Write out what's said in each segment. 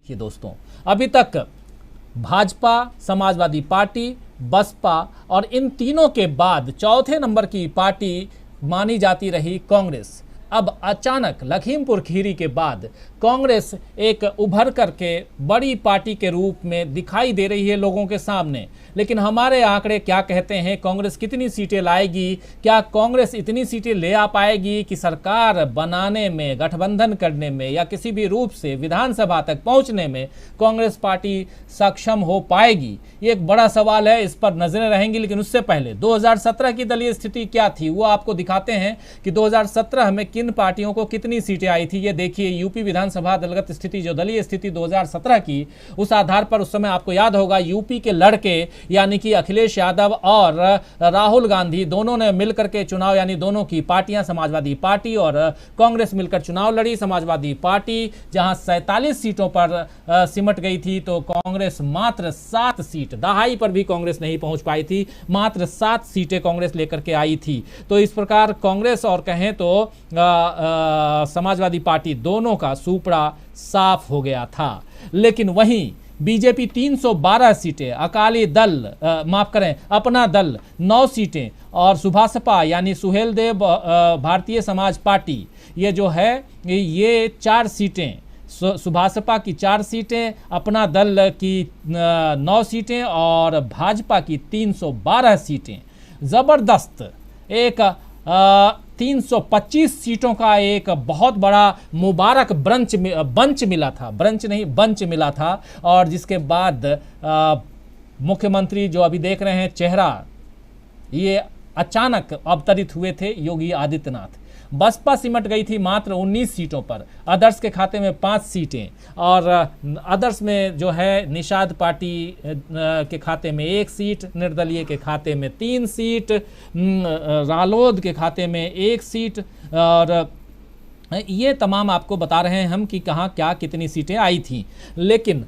ये दोस्तों, अभी तक भाजपा, समाजवादी पार्टी, बसपा और इन तीनों के बाद चौथे नंबर की पार्टी मानी जाती रही कांग्रेस। अब अचानक लखीमपुर खीरी के बाद कांग्रेस एक उभर करके बड़ी पार्टी के रूप में दिखाई दे रही है लोगों के सामने। लेकिन हमारे आंकड़े क्या कहते हैं? कांग्रेस कितनी सीटें लाएगी? क्या कांग्रेस इतनी सीटें ले आ पाएगी कि सरकार बनाने में, गठबंधन करने में या किसी भी रूप से विधानसभा तक पहुंचने में कांग्रेस पार्टी सक्षम हो पाएगी? ये एक बड़ा सवाल है, इस पर नजरें रहेंगी। लेकिन उससे पहले 2017 की दलीय स्थिति क्या थी वो आपको दिखाते हैं कि 2017 में किन पार्टियों को कितनी सीटें आई थी। ये देखिए, यूपी विधानसभा दलगत स्थिति, जो दलीय स्थिति 2017 की, उस आधार पर उस समय आपको याद होगा यूपी के लड़के यानी कि अखिलेश यादव और राहुल गांधी दोनों ने मिलकर के चुनाव, यानी दोनों की पार्टियां, समाजवादी पार्टी और कांग्रेस मिलकर चुनाव लड़ी। समाजवादी पार्टी जहां 47 सीटों पर सिमट गई थी तो कांग्रेस मात्र 7 सीट, दहाई पर भी कांग्रेस नहीं पहुंच पाई थी, मात्र 7 सीटें कांग्रेस लेकर के आई थी। तो इस प्रकार कांग्रेस और कहें तो समाजवादी पार्टी दोनों का सुपड़ा साफ हो गया था। लेकिन वहीं बीजेपी 312 सीटें, अकाली दल माफ करें अपना दल 9 सीटें और सुभासपा यानी सुहेलदेव भारतीय समाज पार्टी ये जो है ये 4 सीटें, सुभासपा की 4 सीटें, अपना दल की 9 सीटें और भाजपा की 312 सीटें। जबरदस्त एक 325 सीटों का एक बहुत बड़ा मुबारक बंच मिला था, ब्रंच नहीं बंच मिला था। और जिसके बाद मुख्यमंत्री जो अभी देख रहे हैं चेहरा, ये अचानक अवतरित हुए थे योगी आदित्यनाथ। बसपा सिमट गई थी मात्र 19 सीटों पर, अदर्स के खाते में 5 सीटें और अदर्स में जो है निषाद पार्टी के खाते में 1 सीट, निर्दलीय के खाते में 3 सीट, रालोद के खाते में 1 सीट। और ये तमाम आपको बता रहे हैं हम कि कहाँ क्या कितनी सीटें आई थी। लेकिन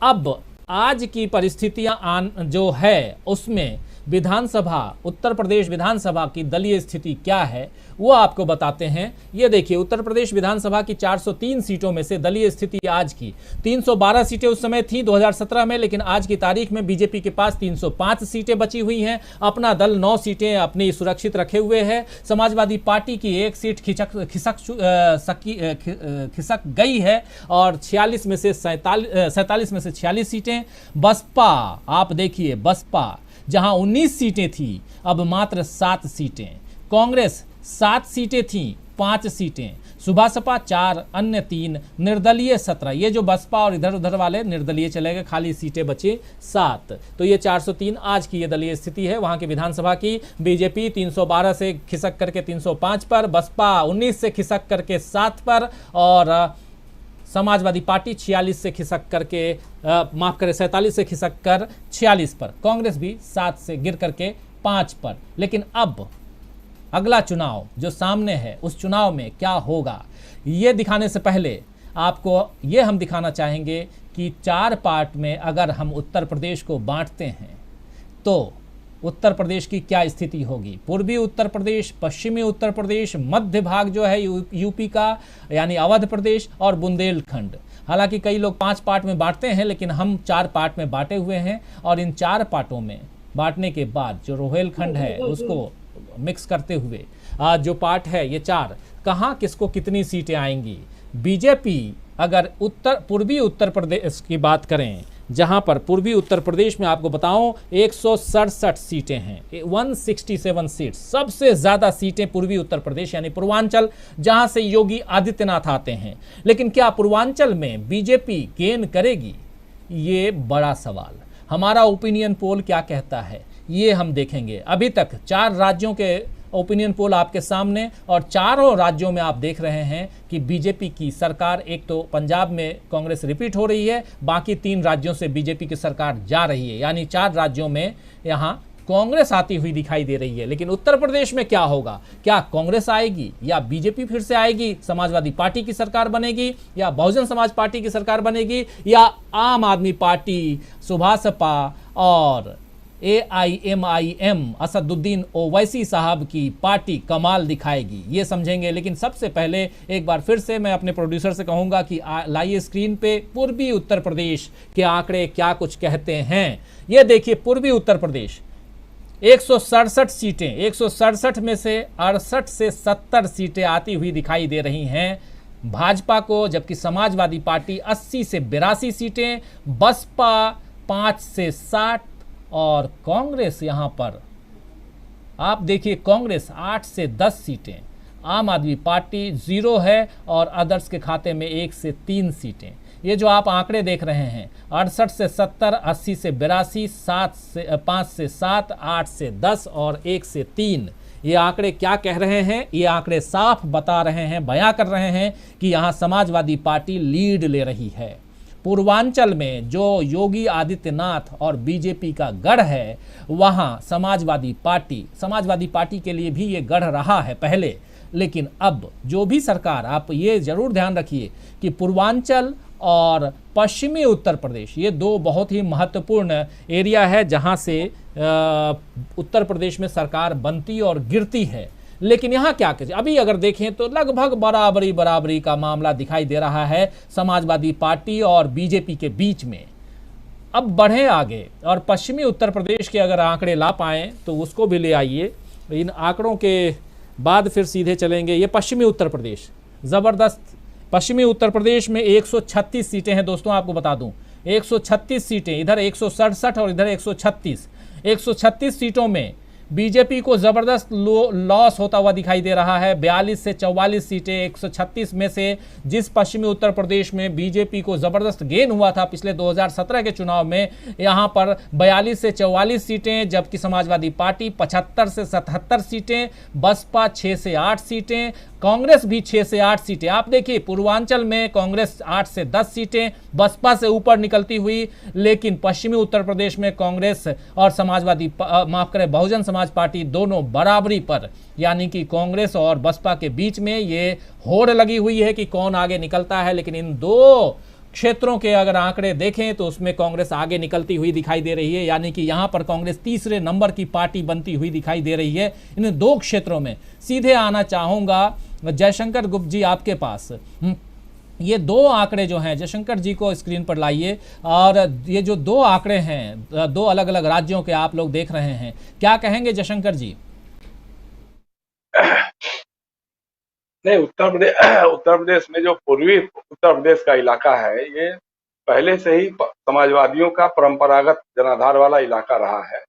अब आज की परिस्थितियाँ जो है उसमें विधानसभा, उत्तर प्रदेश विधानसभा की दलीय स्थिति क्या है वो आपको बताते हैं। ये देखिए, उत्तर प्रदेश विधानसभा की 403 सीटों में से दलीय स्थिति आज की 312 सीटें उस समय थी 2017 में, लेकिन आज की तारीख में बीजेपी के पास 305 सीटें बची हुई हैं। अपना दल 9 सीटें अपनी सुरक्षित रखे हुए है। समाजवादी पार्टी की 1 सीट खिसक गई है और 47 में से 46 सीटें। बसपा, आप देखिए बसपा जहां 19 सीटें थी अब मात्र 7 सीटें। कांग्रेस 7 सीटें थी 5 सीटें, सुभासपा 4, अन्य 3, निर्दलीय 17। ये जो बसपा और इधर उधर वाले निर्दलीय चले गए, खाली सीटें बची 7। तो ये 403 आज की ये दलीय स्थिति है वहां की विधानसभा की। बीजेपी 312 से खिसक करके 305 पर, बसपा 19 से खिसक करके 7 पर और समाजवादी पार्टी 46 से खिसक करके माफ करें 47 से खिसक कर 46 पर, कांग्रेस भी 7 से गिर करके 5 पर। लेकिन अब अगला चुनाव जो सामने है उस चुनाव में क्या होगा ये दिखाने से पहले आपको ये हम दिखाना चाहेंगे कि 4 पार्ट में अगर हम उत्तर प्रदेश को बांटते हैं तो उत्तर प्रदेश की क्या स्थिति होगी। पूर्वी उत्तर प्रदेश, पश्चिमी उत्तर प्रदेश, मध्य भाग जो है यूपी का यानी अवध प्रदेश और बुंदेलखंड। हालांकि कई लोग 5 पार्ट में बांटते हैं लेकिन हम 4 पार्ट में बांटे हुए हैं और इन 4 पार्टों में बांटने के बाद जो रोहेलखंड है उसको मिक्स करते हुए जो पार्ट है ये 4, कहाँ किसको कितनी सीटें आएंगी। बीजेपी अगर पूर्वी उत्तर प्रदेश की बात करें, जहां पर पूर्वी उत्तर प्रदेश में आपको बताऊं 167 सीटें हैं, 167 सीट, सबसे ज्यादा सीटें पूर्वी उत्तर प्रदेश यानी पूर्वांचल, जहां से योगी आदित्यनाथ आते हैं। लेकिन क्या पूर्वांचल में बीजेपी गेन करेगी? ये बड़ा सवाल। हमारा ओपिनियन पोल क्या कहता है ये हम देखेंगे। अभी तक 4 राज्यों के ओपिनियन पोल आपके सामने और चारों राज्यों में आप देख रहे हैं कि बीजेपी की सरकार, एक तो पंजाब में कांग्रेस रिपीट हो रही है, बाकी 3 राज्यों से बीजेपी की सरकार जा रही है, यानी 4 राज्यों में यहां कांग्रेस आती हुई दिखाई दे रही है। लेकिन उत्तर प्रदेश में क्या होगा? क्या कांग्रेस आएगी या बीजेपी फिर से आएगी, समाजवादी पार्टी की सरकार बनेगी या बहुजन समाज पार्टी की सरकार बनेगी या आम आदमी पार्टी, सुभासपा और AIMIM असदुद्दीन ओवैसी साहब की पार्टी कमाल दिखाएगी, ये समझेंगे। लेकिन सबसे पहले एक बार फिर से मैं अपने प्रोड्यूसर से कहूंगा कि लाइए स्क्रीन पे पूर्वी उत्तर प्रदेश के आंकड़े क्या कुछ कहते हैं। ये देखिए, पूर्वी उत्तर प्रदेश 167 सीटें, 167 में से 68 से 70 सीटें आती हुई दिखाई दे रही हैं भाजपा को, जबकि समाजवादी पार्टी 80 से 82 सीटें, बसपा 5 से 60 और कांग्रेस यहां पर आप देखिए, कांग्रेस 8 से 10 सीटें, आम आदमी पार्टी 0 है और अदर्स के खाते में 1 से 3 सीटें। ये जो आप आंकड़े देख रहे हैं 68 से 70, 80 से 82, 5 से 7, 8 से 10 और 1 से 3, ये आंकड़े क्या कह रहे हैं? ये आंकड़े साफ बता रहे हैं, बयां कर रहे हैं कि यहाँ समाजवादी पार्टी लीड ले रही है। पूर्वांचल में जो योगी आदित्यनाथ और बीजेपी का गढ़ है, वहाँ समाजवादी पार्टी के लिए भी ये गढ़ रहा है पहले, लेकिन अब जो भी सरकार, आप ये जरूर ध्यान रखिए कि पूर्वांचल और पश्चिमी उत्तर प्रदेश ये दो बहुत ही महत्वपूर्ण एरिया है जहां से उत्तर प्रदेश में सरकार बनती और गिरती है। लेकिन यहाँ क्या करें, अभी अगर देखें तो लगभग बराबरी का मामला दिखाई दे रहा है समाजवादी पार्टी और बीजेपी के बीच में। अब बढ़ें आगे और पश्चिमी उत्तर प्रदेश के अगर आंकड़े ला पाएँ तो उसको भी ले आइए। इन आंकड़ों के बाद फिर सीधे चलेंगे। ये पश्चिमी उत्तर प्रदेश ज़बरदस्त, पश्चिमी उत्तर प्रदेश में 136 सीटें हैं दोस्तों, आपको बता दूं 136 सीटें, इधर 167 और इधर 136। 136 सीटों में बीजेपी को जबरदस्त लॉस होता हुआ दिखाई दे रहा है। 42 से 44 सीटें 136 में से, जिस पश्चिमी उत्तर प्रदेश में बीजेपी को जबरदस्त गेन हुआ था पिछले 2017 के चुनाव में, यहां पर 42 से 44 सीटें, जबकि समाजवादी पार्टी 75 से 77 सीटें, बसपा 6 से 8 सीटें, कांग्रेस भी 6 से 8 सीटें। आप देखिए पूर्वांचल में कांग्रेस 8 से 10 सीटें बसपा से ऊपर निकलती हुई, लेकिन पश्चिमी उत्तर प्रदेश में कांग्रेस और समाजवादी माफ करें बहुजन समाज पार्टी दोनों बराबरी पर, यानी कि कांग्रेस और बसपा के बीच में ये होड़ लगी हुई है कि कौन आगे निकलता है। लेकिन इन दो क्षेत्रों के अगर आंकड़े देखें तो उसमें कांग्रेस आगे निकलती हुई दिखाई दे रही है, यानी कि यहां पर कांग्रेस तीसरे नंबर की पार्टी बनती हुई दिखाई दे रही है इन दो क्षेत्रों में। सीधे आना चाहूंगा जयशंकर गुप्त जी आपके पास। ये दो आंकड़े जो हैं, जयशंकर जी को स्क्रीन पर लाइए, और ये जो दो आंकड़े हैं दो अलग अलग राज्यों के आप लोग देख रहे हैं, क्या कहेंगे जयशंकर जी? नहीं, उत्तर प्रदेश में जो पूर्वी उत्तर प्रदेश का इलाका है, ये पहले से ही समाजवादियों का परंपरागत जनाधार वाला इलाका रहा है।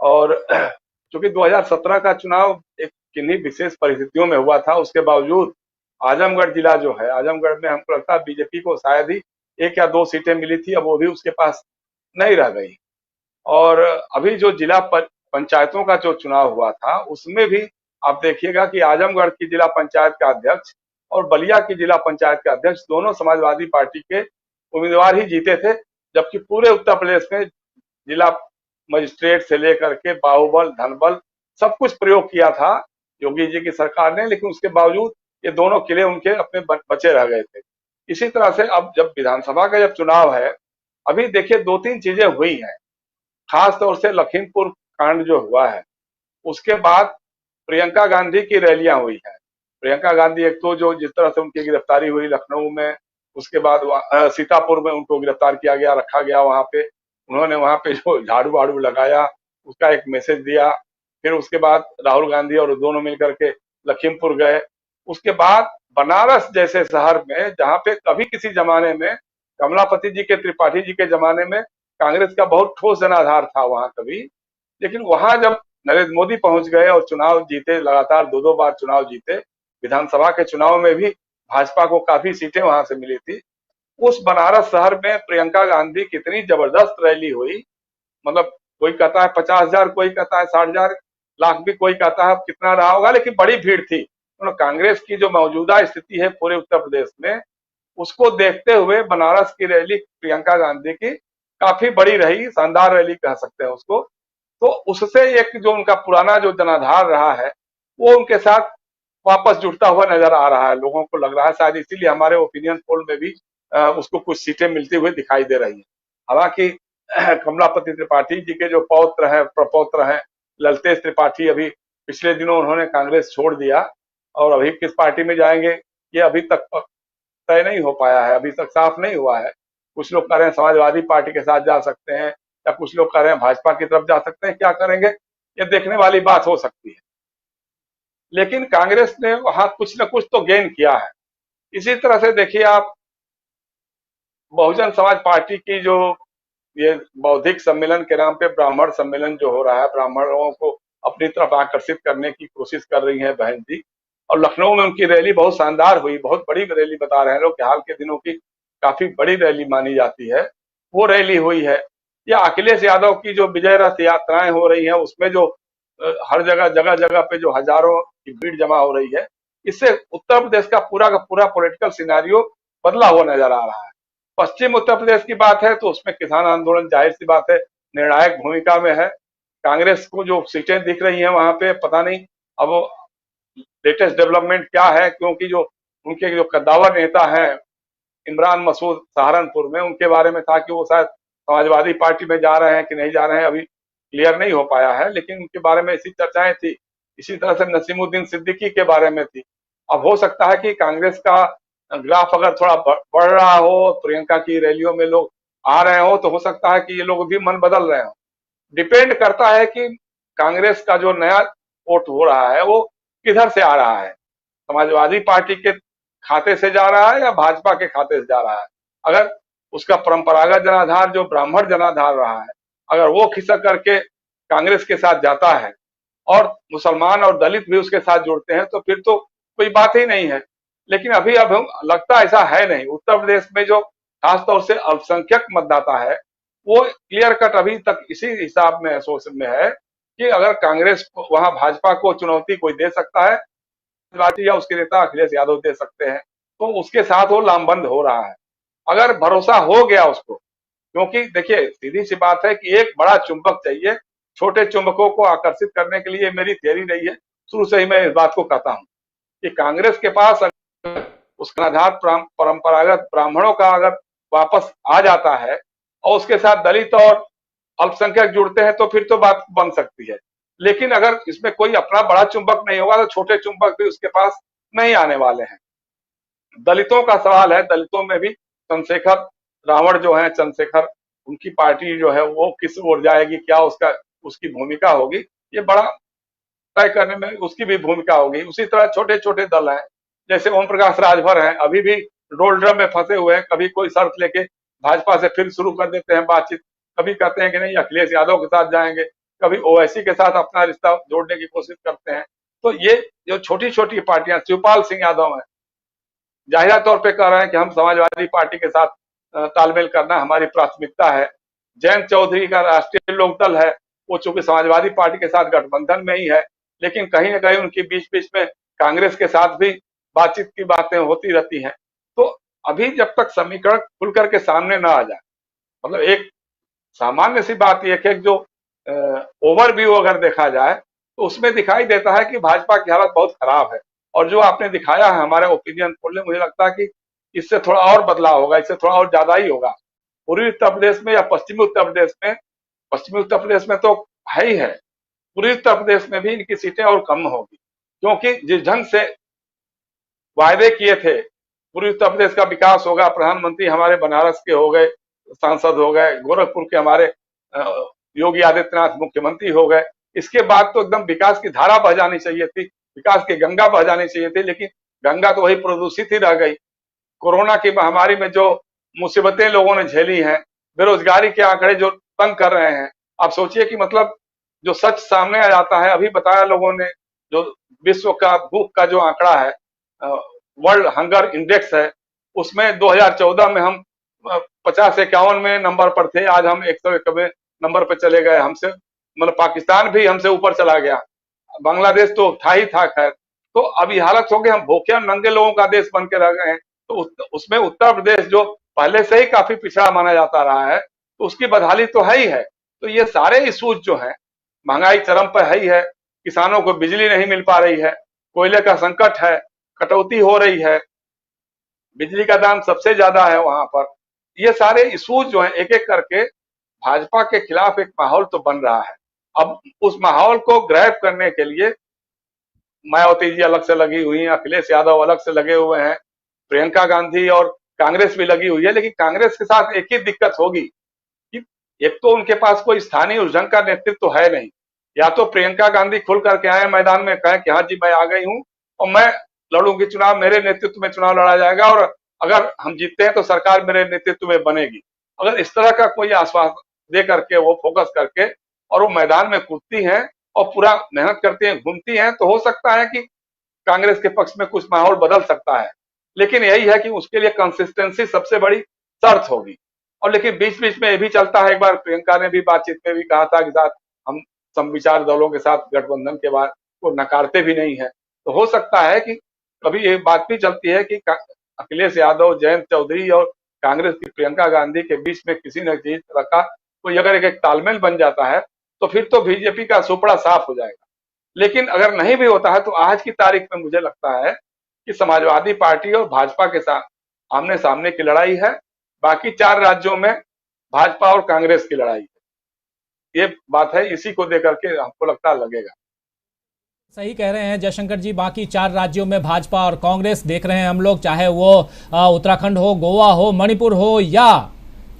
और चूंकि 2017 का चुनाव एक किन्हीं विशेष परिस्थितियों में हुआ था, उसके बावजूद आजमगढ़ जिला जो है, आजमगढ़ में हमको लगता है बीजेपी को शायद ही 1 या 2 सीटें मिली थी, अब वो भी उसके पास नहीं रह गई। और अभी जो जिला पंचायतों का जो चुनाव हुआ था, उसमें भी आप देखिएगा कि आजमगढ़ की जिला पंचायत का अध्यक्ष और बलिया की जिला पंचायत का अध्यक्ष दोनों समाजवादी पार्टी के उम्मीदवार ही जीते थे, जबकि पूरे उत्तर प्रदेश में जिला मजिस्ट्रेट से लेकर के बाहुबल, धनबल सब कुछ प्रयोग किया था योगी जी की सरकार ने, लेकिन उसके बावजूद ये दोनों किले उनके अपने बचे रह गए थे। इसी तरह से अब जब विधानसभा का जब चुनाव है, अभी देखिए 2-3 चीजें हुई हैं। खास तौर से लखीमपुर कांड जो हुआ है, उसके बाद प्रियंका गांधी की रैलियां हुई हैं। प्रियंका गांधी एक तो जो जिस तरह से उनकी गिरफ्तारी हुई लखनऊ में, उसके बाद सीतापुर में उनको गिरफ्तार किया गया, रखा गया वहां पे, उन्होंने वहां पे जो झाड़ू वाड़ू लगाया, उसका एक मैसेज दिया। फिर उसके बाद राहुल गांधी और दोनों मिलकर के लखीमपुर गए। उसके बाद बनारस जैसे शहर में, जहां पे कभी किसी जमाने में कमलापति जी के, त्रिपाठी जी के जमाने में कांग्रेस का बहुत ठोस जनाधार था वहां कभी, लेकिन वहां जब नरेंद्र मोदी पहुंच गए और चुनाव जीते, लगातार 2-2 बार चुनाव जीते, विधानसभा के चुनाव में भी भाजपा को काफी सीटें वहां से मिली थी। उस बनारस शहर में प्रियंका गांधी कितनी जबरदस्त रैली हुई, मतलब कोई कहता है 50,000, कोई कहता है 60,000, लाख भी कोई कहता है कितना रहा होगा, लेकिन बड़ी भीड़ थी। तो कांग्रेस की जो मौजूदा स्थिति है पूरे उत्तर प्रदेश में, उसको देखते हुए बनारस की रैली प्रियंका गांधी की काफी बड़ी रही, शानदार रैली कह सकते हैं उसको। तो उससे एक जो उनका पुराना जो जनाधार रहा है, वो उनके साथ वापस जुड़ता हुआ नजर आ रहा है। लोगों को लग रहा है शायद इसीलिए हमारे ओपिनियन पोल में भी उसको कुछ सीटें मिलती हुई दिखाई दे रही है। हालांकि कमलापति त्रिपाठी जी के जो पौत्र हैं, प्रपौत्र हैं ललतेज त्रिपाठी, अभी पिछले दिनों उन्होंने कांग्रेस छोड़ दिया और अभी किस पार्टी में जाएंगे ये अभी तक तय नहीं हो पाया है, अभी तक साफ नहीं हुआ है। कुछ लोग कह रहे हैं समाजवादी पार्टी के साथ जा सकते हैं, या कुछ लोग कह रहे हैं भाजपा की तरफ जा सकते हैं। क्या करेंगे ये देखने वाली बात हो सकती है, लेकिन कांग्रेस ने वहां कुछ न कुछ तो गेन किया है। इसी तरह से देखिए आप, बहुजन समाज पार्टी की जो ये बौद्धिक सम्मेलन के नाम पे ब्राह्मण सम्मेलन जो हो रहा है, ब्राह्मणों को अपनी तरफ आकर्षित करने की कोशिश कर रही है बहन जी। और लखनऊ में उनकी रैली बहुत शानदार हुई, बहुत बड़ी रैली बता रहे हैं लोग कि हाल के दिनों की काफी बड़ी रैली मानी जाती है, वो रैली हुई है। या अखिलेश यादव की जो विजय रथ यात्राएं हो रही है, उसमें जो हर जगह जगह जगह पे जो हजारों की भीड़ जमा हो रही है, इससे उत्तर प्रदेश का पूरा पॉलिटिकल सिनारियो बदला हुआ नजर आ रहा है। पश्चिम उत्तर प्रदेश की बात है तो उसमें किसान आंदोलन जाहिर सी बात है निर्णायक भूमिका में है। कांग्रेस को जो सीटें दिख रही हैं वहां पे पता नहीं अब लेटेस्ट डेवलपमेंट क्या है, क्योंकि जो उनके जो कद्दावर नेता हैं इमरान मसूद सहारनपुर में, उनके बारे में था कि वो शायद समाजवादी पार्टी में जा रहे हैं कि नहीं जा रहे हैं, अभी क्लियर नहीं हो पाया है, लेकिन उनके बारे में ऐसी चर्चाएं थी। इसी तरह से नसीमुद्दीन सिद्दीकी के बारे में थी। अब हो सकता है कि कांग्रेस का ग्राफ अगर थोड़ा बढ़ रहा हो, प्रियंका की रैलियों में लोग आ रहे हो, तो हो सकता है कि ये लोग भी मन बदल रहे हो। डिपेंड करता है कि कांग्रेस का जो नया वोट हो रहा है वो किधर से आ रहा है, समाजवादी पार्टी के खाते से जा रहा है या भाजपा के खाते से जा रहा है। अगर उसका परंपरागत जनाधार जो ब्राह्मण जनाधार रहा है, अगर वो खिसक करके कांग्रेस के साथ जाता है और मुसलमान और दलित भी उसके साथ जुड़ते हैं, तो फिर तो कोई बात ही नहीं है। लेकिन अभी अब लगता ऐसा है नहीं। उत्तर प्रदेश में जो खासतौर से अल्पसंख्यक मतदाता है, वो क्लियर कट अभी तक इसी हिसाब में सोच में है कि अगर कांग्रेस वहां भाजपा को चुनौती कोई दे सकता है, पार्टी या उसके नेता अखिलेश यादव दे सकते हैं, तो उसके साथ वो लामबंद हो रहा है। अगर भरोसा हो गया उसको, क्योंकि देखिए सीधी सी बात है कि एक बड़ा चुंबक चाहिए, छोटे चुंबकों को आकर्षित करने के लिए। मेरी थियरी रही है, शुरू से ही मैं इस बात को कहता हूं कि कांग्रेस के पास उसका आधार परंपरागत ब्राह्मणों का अगर वापस आ जाता है और उसके साथ दलित और अल्पसंख्यक जुड़ते हैं, तो फिर तो बात बन सकती है। लेकिन अगर इसमें कोई अपना बड़ा चुंबक नहीं होगा, तो छोटे चुंबक भी उसके पास नहीं आने वाले हैं। दलितों का सवाल है, दलितों में भी चंद्रशेखर रावण जो है, चंद्रशेखर उनकी पार्टी जो है वो किस ओर जाएगी, क्या उसकी भूमिका होगी, ये बड़ा तय करने में उसकी भी भूमिका होगी। उसी तरह छोटे छोटे दल हैं, जैसे ओम प्रकाश राजभर हैं, अभी भी डोलड्रम में फंसे हुए हैं। कभी कोई शर्त लेके भाजपा से फिर शुरू कर देते हैं बातचीत, कभी कहते हैं कि नहीं अखिलेश यादव के साथ जाएंगे, कभी ओवैसी के साथ अपना रिश्ता जोड़ने की कोशिश करते हैं। तो ये जो छोटी छोटी पार्टियां, शिवपाल सिंह यादव है, जाहिर तौर पे कह रहे हैं कि हम समाजवादी पार्टी के साथ तालमेल करना हमारी प्राथमिकता है। जयंत चौधरी का राष्ट्रीय लोकदल है, वो चूंकि समाजवादी पार्टी के साथ गठबंधन में ही है, लेकिन कहीं ना कहीं उनकी बीच बीच में कांग्रेस के साथ भी बातचीत की बातें होती रहती हैं। तो अभी जब तक समीकरण खुल करके सामने ना आ जाए, मतलब एक सामान्य सी बात यह है कि जो ओवरव्यू अगर देखा जाए तो उसमें दिखाई देता है कि भाजपा की हालत बहुत खराब है। और जो आपने दिखाया है हमारे ओपिनियन पोल में, मुझे लगता है कि इससे थोड़ा और बदलाव होगा, इससे थोड़ा और ज्यादा ही होगा। पूर्वी उत्तर प्रदेश में या पश्चिमी उत्तर प्रदेश में, पश्चिमी उत्तर प्रदेश में तो है ही है, पूर्वी उत्तर प्रदेश में भी इनकी सीटें और कम होगी, क्योंकि जिस ढंग से वायदे किए थे पूर्वी उत्तर प्रदेश का विकास होगा, प्रधानमंत्री हमारे बनारस के हो गए, सांसद हो गए, गोरखपुर के हमारे योगी आदित्यनाथ मुख्यमंत्री हो गए, इसके बाद तो एकदम विकास की धारा बह जानी चाहिए थी, विकास की गंगा बह जानी चाहिए थी, लेकिन गंगा तो वही प्रदूषित ही रह गई। कोरोना की महामारी में जो मुसीबतें लोगों ने झेली हैं, बेरोजगारी के आंकड़े जो तंग कर रहे हैं, आप सोचिए कि मतलब जो सच सामने आ जाता है। अभी बताया लोगों ने, जो विश्व का भूख का जो आंकड़ा है, वर्ल्ड हंगर इंडेक्स है, उसमें 2014 में हम 50-51 में नंबर पर थे, आज हम 101वें नंबर पर चले गए। हमसे मतलब पाकिस्तान भी हमसे ऊपर चला गया, बांग्लादेश तो था ही था। खैर, तो अभी हालत हो गई, हम भूखे और नंगे लोगों का देश बन के रह गए हैं। तो उसमें उत्तर प्रदेश जो पहले से ही काफी पिछड़ा माना जाता रहा है, तो उसकी बदहाली तो है ही है। तो ये सारे इशूज जो हैं, महंगाई चरम पर है ही है, किसानों को बिजली नहीं मिल पा रही है, कोयले का संकट है, कटौती हो रही है, बिजली का दाम सबसे ज्यादा है वहां पर। ये सारे इशूज जो हैं एक एक करके भाजपा के खिलाफ एक माहौल तो बन रहा है। अब उस माहौल को ग्रैब करने के लिए मायावती जी अलग से लगी हुई हैं, अखिलेश यादव अलग से लगे हुए हैं, प्रियंका गांधी और कांग्रेस भी लगी हुई है। लेकिन कांग्रेस के साथ एक ही दिक्कत होगी कि एक तो उनके पास कोई स्थानीय उस ढंग का नेतृत्व तो है नहीं। या तो प्रियंका गांधी खुल करके आए मैदान में, कहें कि हाँ जी मैं आ गई हूं और मैं लड़ूंगी चुनाव, मेरे नेतृत्व में चुनाव लड़ा जाएगा और अगर हम जीतते हैं तो सरकार मेरे नेतृत्व में बनेगी। अगर इस तरह का कोई आश्वासन दे करके वो फोकस करके और वो मैदान में कूदती हैं और पूरा मेहनत करती हैं, घूमती हैं, तो हो सकता है कि कांग्रेस के पक्ष में कुछ माहौल बदल सकता है। लेकिन यही है कि उसके लिए कंसिस्टेंसी सबसे बड़ी शर्त होगी। और लेकिन बीच बीच में ये भी चलता है, एक बार प्रियंका ने भी बातचीत में भी कहा था कि साथ हम समविचार दलों के साथ गठबंधन के बाद को नकारते भी नहीं है। तो हो सकता है कि कभी ये बात भी चलती है कि अखिलेश यादव, जयंत चौधरी और कांग्रेस की प्रियंका गांधी के बीच में किसी न किसी तरह का कोई अगर एक तालमेल बन जाता है तो फिर तो बीजेपी का सुपड़ा साफ हो जाएगा। लेकिन अगर नहीं भी होता है तो आज की तारीख में मुझे लगता है कि समाजवादी पार्टी और भाजपा के साथ आमने सामने की लड़ाई है। बाकी 4 राज्यों में भाजपा और कांग्रेस की लड़ाई है। ये बात है, इसी को देकर के हमको लगता लगेगा। सही कह रहे हैं जयशंकर जी, बाकी 4 राज्यों में भाजपा और कांग्रेस देख रहे हैं हम लोग, चाहे वो उत्तराखंड हो, गोवा हो, मणिपुर हो या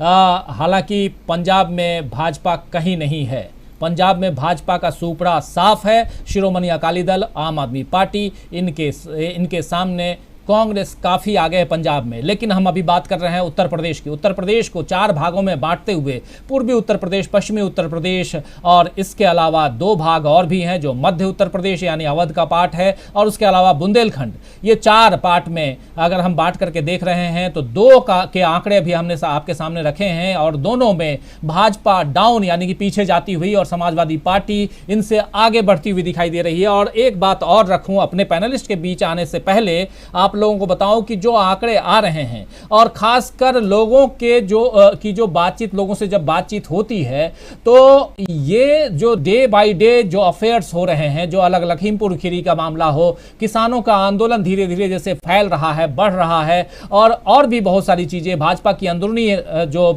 हालांकि पंजाब में भाजपा कहीं नहीं है। पंजाब में भाजपा का सुपड़ा साफ है। शिरोमणि अकाली दल, आम आदमी पार्टी, इनके सामने कांग्रेस काफ़ी आगे है पंजाब में। लेकिन हम अभी बात कर रहे हैं उत्तर प्रदेश की। उत्तर प्रदेश को 4 भागों में बांटते हुए पूर्वी उत्तर प्रदेश, पश्चिमी उत्तर प्रदेश और इसके अलावा 2 भाग और भी हैं जो मध्य उत्तर प्रदेश यानी अवध का पार्ट है और उसके अलावा बुंदेलखंड। ये 4 पार्ट में अगर हम बांट करके देख रहे हैं तो 2 के आंकड़े भी हमने आपके सामने रखे हैं और दोनों में भाजपा डाउन यानी कि पीछे जाती हुई और समाजवादी पार्टी इनसे आगे बढ़ती हुई दिखाई दे रही है। और एक बात और रखूं अपने पैनलिस्ट के बीच आने से पहले, आप लोगों को बताऊं कि जो आंकड़े आ रहे हैं और खासकर लोगों के जो बातचीत, लोगों से जब बातचीत होती है तो ये जो डे बाय डे जो अफेयर्स हो रहे हैं, जो अलग लखीमपुर खीरी का मामला हो, किसानों का आंदोलन धीरे धीरे जैसे फैल रहा है, बढ़ रहा है और भी बहुत सारी चीजें, भाजपा की अंदरूनी जो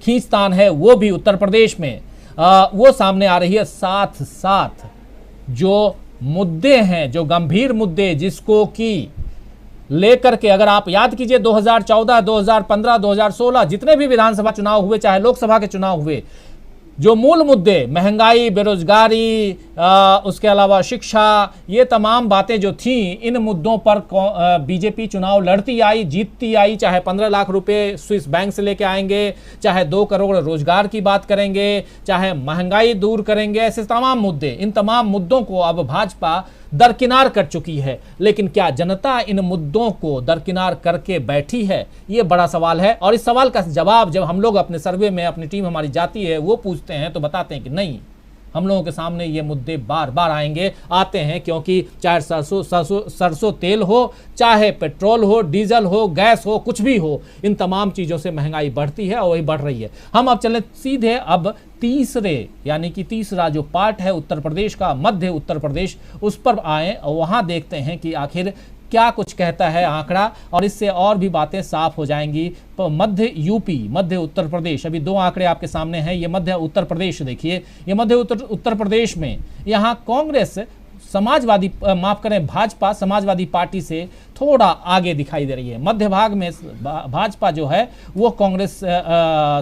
खींचतान है वो भी उत्तर प्रदेश में वो सामने आ रही है। साथ साथ जो मुद्दे हैं, जो गंभीर मुद्दे जिसको कि लेकर के अगर आप याद कीजिए 2014, 2015, 2016 जितने भी विधानसभा चुनाव हुए, चाहे लोकसभा के चुनाव हुए, जो मूल मुद्दे महंगाई, बेरोजगारी, उसके अलावा शिक्षा, ये तमाम बातें जो थी, इन मुद्दों पर बीजेपी चुनाव लड़ती आई, जीतती आई। चाहे 15 लाख रुपए स्विस बैंक से लेके आएंगे, चाहे 2 करोड़ रोजगार की बात करेंगे, चाहे महंगाई दूर करेंगे, ऐसे तमाम मुद्दे, इन तमाम मुद्दों को अब भाजपा दरकिनार कर चुकी है। लेकिन क्या जनता इन मुद्दों को दरकिनार करके बैठी है? ये बड़ा सवाल है और इस सवाल का जवाब जब हम लोग अपने सर्वे में, अपनी टीम हमारी जाती है, वो पूछते हैं तो बताते हैं कि नहीं, हम लोगों के सामने ये मुद्दे बार बार आते हैं क्योंकि चाहे सरसों तेल हो, चाहे पेट्रोल हो, डीजल हो, गैस हो, कुछ भी हो, इन तमाम चीज़ों से महंगाई बढ़ती है और वही बढ़ रही है। हम अब चलें सीधे अब तीसरे यानी कि तीसरा जो पार्ट है उत्तर प्रदेश का, मध्य उत्तर प्रदेश, उस पर आए और वहाँ देखते हैं कि आखिर क्या कुछ कहता है आंकड़ा और इससे और भी बातें साफ हो जाएंगी। तो मध्य यूपी, मध्य उत्तर प्रदेश, अभी 2 आंकड़े आपके सामने हैं। ये मध्य उत्तर प्रदेश देखिए, ये मध्य उत्तर प्रदेश में यहाँ कांग्रेस समाजवादी, माफ करें, भाजपा समाजवादी पार्टी से थोड़ा आगे दिखाई दे रही है। मध्य भाग में भाजपा जो है वो कांग्रेस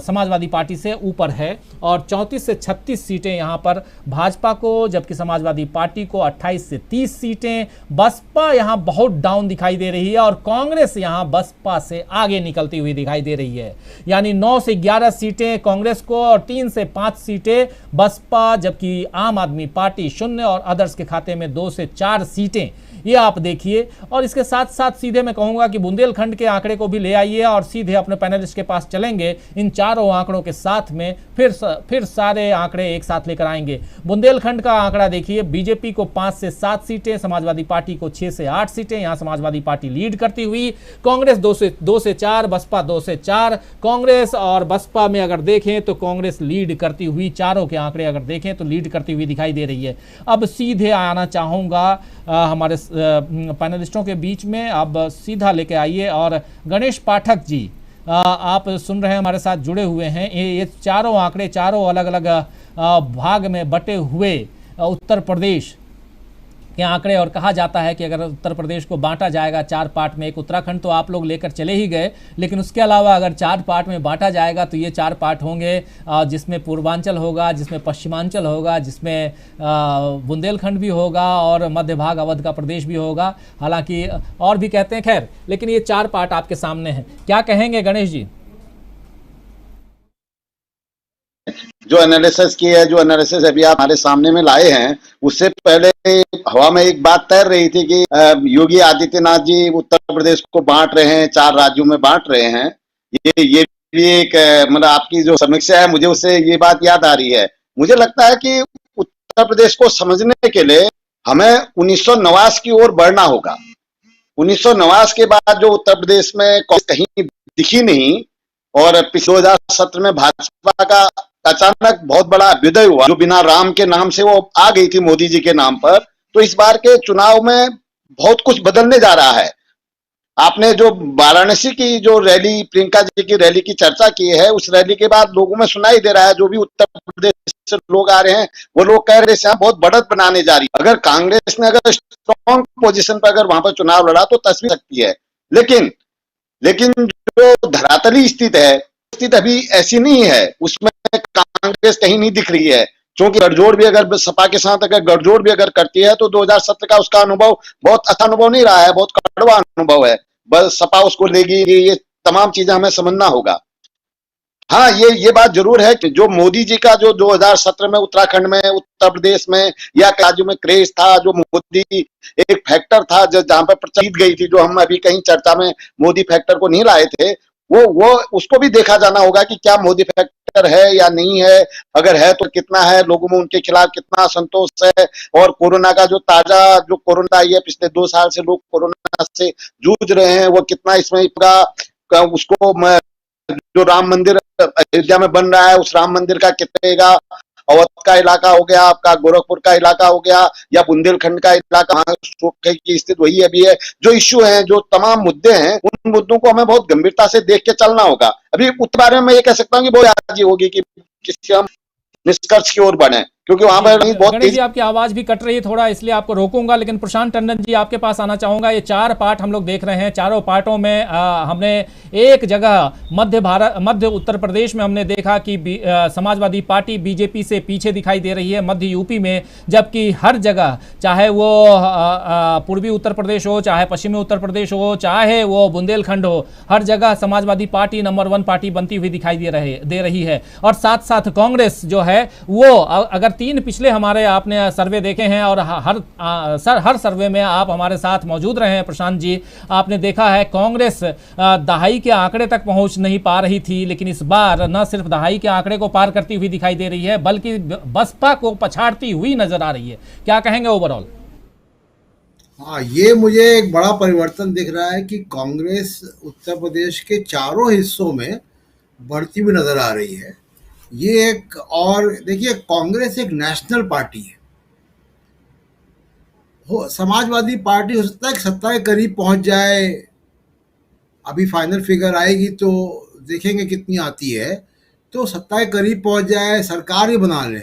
समाजवादी पार्टी से ऊपर है और 34 से 36 सीटें यहाँ पर भाजपा को, जबकि समाजवादी पार्टी को 28 से 30 सीटें। बसपा यहाँ बहुत डाउन दिखाई दे रही है और कांग्रेस यहाँ बसपा से आगे निकलती हुई दिखाई दे रही है। यानी 9 से 11 सीटें कांग्रेस को और 3 से 5 सीटें बसपा, जबकि आम आदमी पार्टी 0 और अदर्स के खाते में 2 से 4 सीटें। ये आप देखिए और इसके साथ साथ सीधे मैं कहूंगा कि बुंदेलखंड के आंकड़े को भी ले आइए और सीधे अपने पैनलिस्ट के पास चलेंगे। इन चारों आंकड़ों के साथ में फिर सारे आंकड़े एक साथ लेकर आएंगे। बुंदेलखंड का आंकड़ा देखिए, बीजेपी को 5 से 7 सीटें, समाजवादी पार्टी को 6 से 8 सीटें, यहां समाजवादी पार्टी लीड करती हुई, कांग्रेस 2 से 4, बसपा 2 से 4। कांग्रेस और बसपा में अगर देखें तो कांग्रेस लीड करती हुई, चारों के आंकड़े अगर देखें तो लीड करती हुई दिखाई दे रही है। अब सीधे आना चाहूंगा हमारे पैनलिस्टों के बीच में, अब सीधा लेके आइए और गणेश पाठक जी, आप सुन रहे हैं, हमारे साथ जुड़े हुए हैं। ये चारों आंकड़े चारों अलग अलग भाग में बटे हुए उत्तर प्रदेश के आंकड़े, और कहा जाता है कि अगर उत्तर प्रदेश को बांटा जाएगा 4 पार्ट में, एक उत्तराखंड तो आप लोग लेकर चले ही गए, लेकिन उसके अलावा अगर 4 पार्ट में बांटा जाएगा तो ये 4 पार्ट होंगे, जिसमें पूर्वांचल होगा, जिसमें पश्चिमांचल होगा, जिसमें बुंदेलखंड भी होगा और मध्य भाग अवध का प्रदेश भी होगा। हालांकि और भी कहते हैं, खैर, लेकिन ये 4 पार्ट आपके सामने हैं। क्या कहेंगे गणेश जी? जो एनालिसिस की है, जो एनालिसिस अभी आप हमारे सामने में लाए हैं, उससे पहले हवा में एक बात तैर रही थी कि योगी आदित्यनाथ जी उत्तर प्रदेश को बांट रहे हैं, 4 राज्यों में बांट रहे हैं। ये भी एक मतलब आपकी जो समीक्षा है, मुझे उससे ये बात याद आ रही है। मुझे लगता है कि उत्तर प्रदेश को समझने के लिए हमें 1990 की ओर बढ़ना होगा। 1990 के बाद जो उत्तर प्रदेश में कहीं दिखी नहीं, और 2017 में भाजपा का अचानक बहुत बड़ा अभ्युदय हुआ, जो बिना राम के नाम से वो आ गई थी मोदी जी के नाम पर। तो इस बार के चुनाव में बहुत कुछ बदलने जा रहा है। आपने जो वाराणसी की जो रैली, प्रियंका जी की रैली की चर्चा की है, उस रैली के बाद लोगों में सुनाई दे रहा है, जो भी उत्तर प्रदेश से लोग आ रहे हैं वो लोग कह रहे हैं बहुत बढ़त बनाने जा रही है। अगर कांग्रेस ने अगर स्ट्रॉन्ग पोजीशन पर अगर वहां पर चुनाव लड़ा तो तस्वीर सकती है, लेकिन जो धरातली स्थिति है, स्थिति अभी ऐसी नहीं है, उसमें कांग्रेस कहीं नहीं दिख रही है। क्योंकि गठजोड़ भी अगर सपा के साथ अगर गठजोड़ भी अगर करती है तो 2017 का उसका अनुभव बहुत अच्छा अनुभव नहीं रहा है, बहुत कड़वा अनुभव है। बस सपा उसको लेगी, ये तमाम चीजें हमें समझना होगा। हाँ, ये बात जरूर है कि जो मोदी जी का जो 2017 में उत्तराखंड में, उत्तर प्रदेश में या राज्यों में क्रेज था, जो मोदी एक फैक्टर था जहां पर जीत गई थी, जो हम अभी कहीं चर्चा में मोदी फैक्टर को नहीं लाए थे, वो उसको भी देखा जाना होगा कि क्या मोदी फैक्टर है या नहीं है। अगर है तो कितना है, लोगों में उनके खिलाफ कितना असंतोष है। और कोरोना का जो ताजा जो कोरोना आई है, पिछले 2 साल से लोग कोरोना से जूझ रहे हैं, वो कितना इसमें उसको जो राम मंदिर अयोध्या में बन रहा है, उस राम मंदिर का कितनेगा, अवध का इलाका हो गया, आपका गोरखपुर का इलाका हो गया, या बुंदेलखंड का इलाका, की स्थिति वही अभी है। जो इश्यू है, जो तमाम मुद्दे हैं, उन मुद्दों को हमें बहुत गंभीरता से देख के चलना होगा। अभी उत्तर बारे में मैं ये कह सकता हूँ कि बहुत राजी होगी कि किसी हम निष्कर्ष की ओर बढ़े, क्योंकि वहां पर बहुत गणेश जी आपकी आवाज भी कट रही है थोड़ा, इसलिए आपको रोकूंगा। लेकिन प्रशांत टंडन जी आपके पास आना चाहूंगा। ये 4 पार्ट हम लोग देख रहे हैं, चारों पार्टों में हमने एक जगह मध्य उत्तर प्रदेश में हमने देखा कि समाजवादी पार्टी बीजेपी से पीछे दिखाई दे रही है, मध्य यूपी में, जबकि हर जगह, चाहे वो पूर्वी उत्तर प्रदेश हो, चाहे पश्चिमी उत्तर प्रदेश हो, चाहे वो बुंदेलखंड हो, हर जगह समाजवादी पार्टी नंबर 1 पार्टी बनती हुई दिखाई दे रही है। और साथ साथ कांग्रेस जो है वो, अगर 3 पिछले हमारे आपने सर्वे देखे हैं और हर सर्वे में आप हमारे साथ मौजूद रहे हैं प्रशांत जी, आपने देखा है कांग्रेस दहाई के आंकड़े तक पहुंच नहीं पा रही थी, लेकिन इस बार न सिर्फ दहाई के आंकड़े को पार करती हुई दिखाई दे रही है, बल्कि बसपा को पछाड़ती हुई नजर आ रही है। क्या कहेंगे ओवरऑल? हाँ, ये मुझे एक बड़ा परिवर्तन दिख रहा है कि कांग्रेस उत्तर प्रदेश के चारों हिस्सों में बढ़ती हुई नजर आ रही है। ये एक, और देखिए, कांग्रेस एक नेशनल पार्टी है। समाजवादी पार्टी हो सकता है कि सत्ता के करीब पहुंच जाए, अभी फाइनल फिगर आएगी तो देखेंगे कितनी आती है, तो सत्ता के करीब पहुंच जाए, सरकार ही बना ले।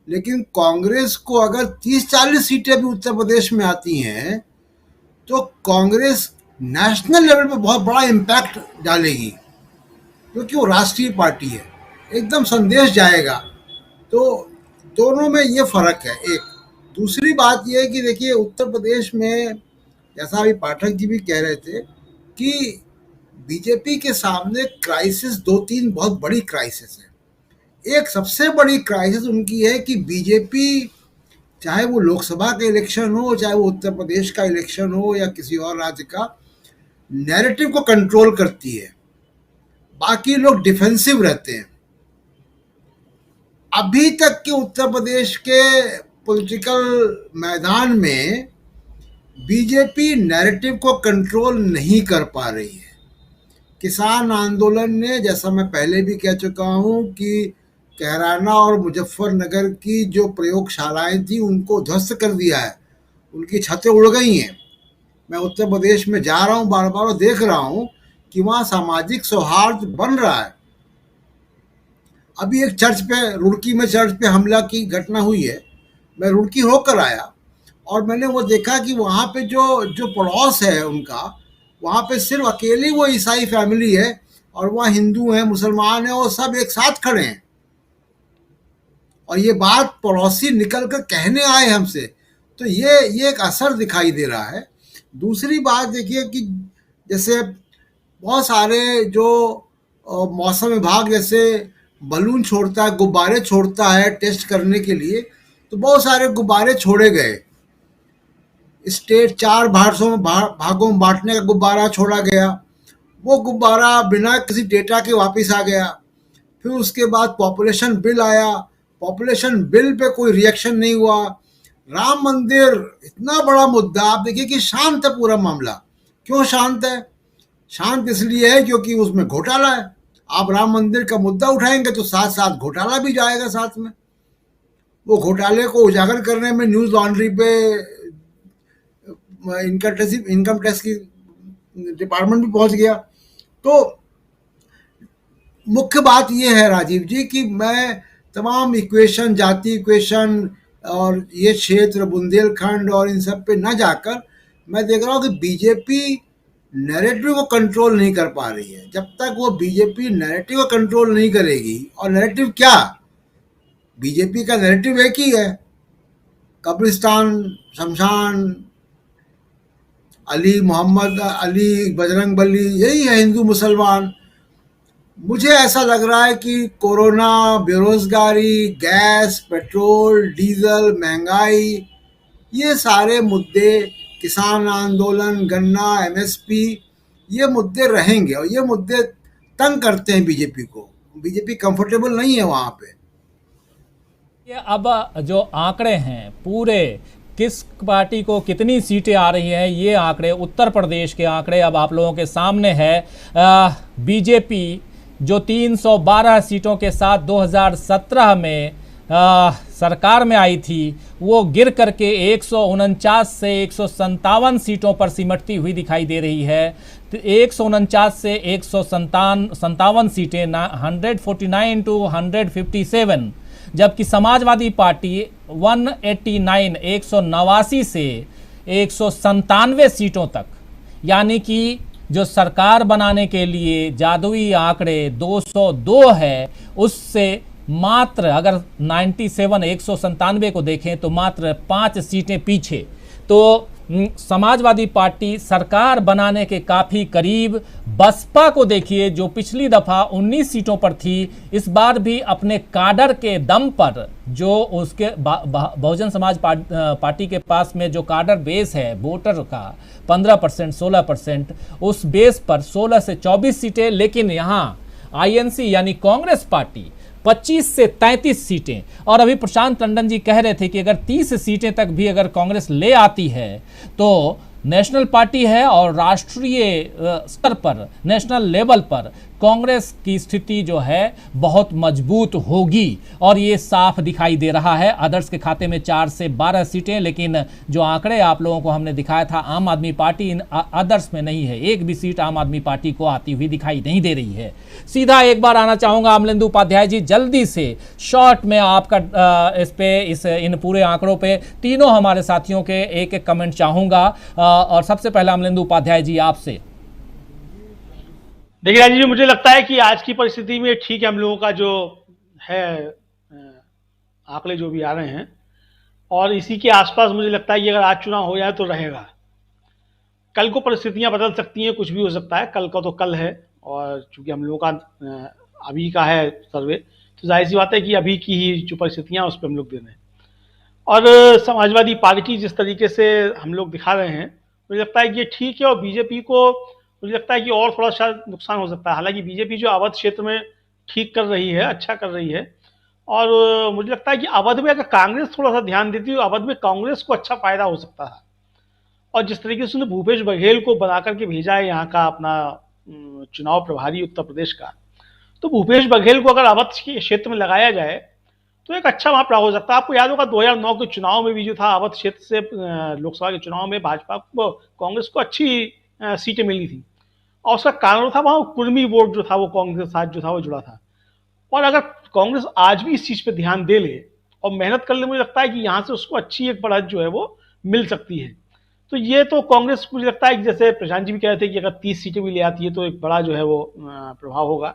लेकिन कांग्रेस को अगर 30-40 सीटें भी उत्तर प्रदेश में आती हैं तो कांग्रेस नेशनल लेवल पे बहुत बड़ा इम्पैक्ट डालेगी, क्योंकि वो राष्ट्रीय पार्टी है, एकदम संदेश जाएगा। तो दोनों में ये फर्क है। एक दूसरी बात ये है कि देखिए, उत्तर प्रदेश में जैसा अभी पाठक जी भी कह रहे थे कि बीजेपी के सामने क्राइसिस 2-3 बहुत बड़ी क्राइसिस है। एक सबसे बड़ी क्राइसिस उनकी है कि बीजेपी, चाहे वो लोकसभा का इलेक्शन हो, चाहे वो उत्तर प्रदेश का इलेक्शन हो या किसी और राज्य का, नैरेटिव को कंट्रोल करती है, बाकी लोग डिफेंसिव रहते हैं। अभी तक के उत्तर प्रदेश के पॉलिटिकल मैदान में बीजेपी नैरेटिव को कंट्रोल नहीं कर पा रही है। किसान आंदोलन ने, जैसा मैं पहले भी कह चुका हूं, कि कैराना और मुजफ्फरनगर की जो प्रयोगशालाएं थी उनको ध्वस्त कर दिया है, उनकी छतें उड़ गई हैं। मैं उत्तर प्रदेश में जा रहा हूं बार बार और देख रहा हूं कि वहाँ सामाजिक सौहार्द बन रहा है। अभी एक चर्च पे, रुड़की में चर्च पे हमला की घटना हुई है। मैं रुड़की होकर आया और मैंने वो देखा कि वहाँ पे जो जो पड़ोस है उनका, वहाँ पे सिर्फ अकेली वो ईसाई फैमिली है और वहाँ हिंदू हैं, मुसलमान हैं, वो सब एक साथ खड़े हैं। और ये बात पड़ोसी निकल कर कहने आए हमसे, तो ये एक असर दिखाई दे रहा है। दूसरी बात देखिए कि जैसे बहुत सारे जो मौसम विभाग जैसे बलून छोड़ता है, गुब्बारे छोड़ता है टेस्ट करने के लिए, तो बहुत सारे गुब्बारे छोड़े गए। स्टेट 4 भागों में बांटने का गुब्बारा छोड़ा गया, वो गुब्बारा बिना किसी डेटा के वापस आ गया। फिर उसके बाद पॉपुलेशन बिल आया, पॉपुलेशन बिल पे कोई रिएक्शन नहीं हुआ। राम मंदिर इतना बड़ा मुद्दा, आप देखिए कि शांत है पूरा मामला। क्यों शांत है? शांत इसलिए है क्योंकि उसमें घोटाला है। आप राम मंदिर का मुद्दा उठाएंगे तो साथ साथ घोटाला भी जाएगा साथ में। वो घोटाले को उजागर करने में न्यूज लॉन्ड्री पे इनकम टैक्स की डिपार्टमेंट भी पहुंच गया। तो मुख्य बात ये है राजीव जी कि मैं तमाम इक्वेशन, जाति इक्वेशन और ये क्षेत्र बुंदेलखंड और इन सब पे न जाकर मैं देख रहा हूँ कि बीजेपी नैरेटिव को कंट्रोल नहीं कर पा रही है। जब तक वो बीजेपी नैरेटिव को कंट्रोल नहीं करेगी, और नैरेटिव क्या, बीजेपी का नैरेटिव एक ही है, कब्रिस्तान, शमशान, अली मोहम्मद अली, बजरंग बली, यही है हिंदू मुसलमान। मुझे ऐसा लग रहा है कि कोरोना, बेरोजगारी, गैस, पेट्रोल, डीजल, महंगाई, ये सारे मुद्दे, किसान आंदोलन, गन्ना, एमएसपी, ये मुद्दे रहेंगे और ये मुद्दे तंग करते हैं बीजेपी को। बीजेपी कंफर्टेबल नहीं है वहाँ पे। ये अब जो आंकड़े हैं पूरे, किस पार्टी को कितनी सीटें आ रही हैं, ये आंकड़े उत्तर प्रदेश के आंकड़े अब आप लोगों के सामने है। बीजेपी जो 312 सीटों के साथ 2017 में सरकार में आई थी, वो गिर करके 149 से 157 सीटों पर सिमटती हुई दिखाई दे रही है। 149 से 157 सीटें, 149 टू 157, जबकि समाजवादी पार्टी 189 से 197 सीटों तक, यानी कि जो सरकार बनाने के लिए जादुई आंकड़े 202 है, उससे मात्र अगर 197 को देखें तो मात्र 5 सीटें पीछे। तो समाजवादी पार्टी सरकार बनाने के काफ़ी करीब। बसपा को देखिए जो पिछली दफ़ा 19 सीटों पर थी, इस बार भी अपने काडर के दम पर, जो उसके बहुजन समाज पार्टी के पास में जो काडर बेस है वोटर का 15%, 16%, उस बेस पर 16 से 24 सीटें। लेकिन यहाँ आईएनसी यानी कांग्रेस पार्टी 25 से 33 सीटें। और अभी प्रशांत टंडन जी कह रहे थे कि अगर 30 सीटें तक भी अगर कांग्रेस ले आती है तो नेशनल पार्टी है और राष्ट्रीय स्तर पर, नेशनल लेवल पर कांग्रेस की स्थिति जो है बहुत मजबूत होगी, और ये साफ दिखाई दे रहा है। अदर्स के खाते में 4 से 12 सीटें, लेकिन जो आंकड़े आप लोगों को हमने दिखाया था, आम आदमी पार्टी इन अदर्स में नहीं है। एक भी सीट आम आदमी पार्टी को आती हुई दिखाई नहीं दे रही है। सीधा एक बार आना चाहूँगा अमलेंदु उपाध्याय जी, जल्दी से शॉर्ट में आपका इन पूरे आंकड़ों पे तीनों हमारे साथियों के एक एक कमेंट चाहूँगा। और सबसे पहले अमलेंदु उपाध्याय जी आपसे। देखिए राजीव जी, मुझे लगता है कि आज की परिस्थिति में ठीक है, हम लोगों का जो है आंकड़े जो भी आ रहे हैं, और इसी के आसपास मुझे लगता है कि अगर आज चुनाव हो जाए तो रहेगा। कल को परिस्थितियां बदल सकती हैं, कुछ भी हो सकता है। कल का तो कल है, और चूंकि हम लोगों का अभी का है सर्वे, तो जाहिर सी बात है कि अभी की ही जो परिस्थितियां उस पर हम लोग दे रहे हैं। और समाजवादी पार्टी जिस तरीके से हम लोग दिखा रहे हैं, मुझे लगता है कि ये ठीक है। और बीजेपी को मुझे लगता है कि और थोड़ा सा नुकसान हो सकता है। हालांकि बीजेपी जो अवध क्षेत्र में ठीक कर रही है, अच्छा कर रही है, और मुझे लगता है कि अवध में अगर कांग्रेस थोड़ा सा ध्यान देती तो अवध में कांग्रेस को अच्छा फायदा हो सकता है। और जिस तरीके से उन्होंने भूपेश बघेल को बना करके भेजा है यहाँ का अपना चुनाव प्रभारी उत्तर प्रदेश का, तो भूपेश बघेल को अगर अवध के क्षेत्र में लगाया जाए तो एक अच्छा वहाँ हो सकता है। आपको याद होगा 2009 के चुनाव में भी जो था, अवध क्षेत्र से लोकसभा के चुनाव में भाजपा को, कांग्रेस को अच्छी सीटें मिली थी। और उसका कारण था वहाँ कुर्मी वोट जो था वो कांग्रेस के साथ जो था वो जुड़ा था। और अगर कांग्रेस आज भी इस चीज़ पे ध्यान दे ले और मेहनत कर ले, मुझे लगता है कि यहाँ से उसको अच्छी एक बढ़त जो है वो मिल सकती है। तो ये तो कांग्रेस, मुझे लगता है कि जैसे प्रशांत जी भी कह रहे थे कि अगर 30 सीटें भी ले आती है तो एक बड़ा जो है वो प्रभाव होगा,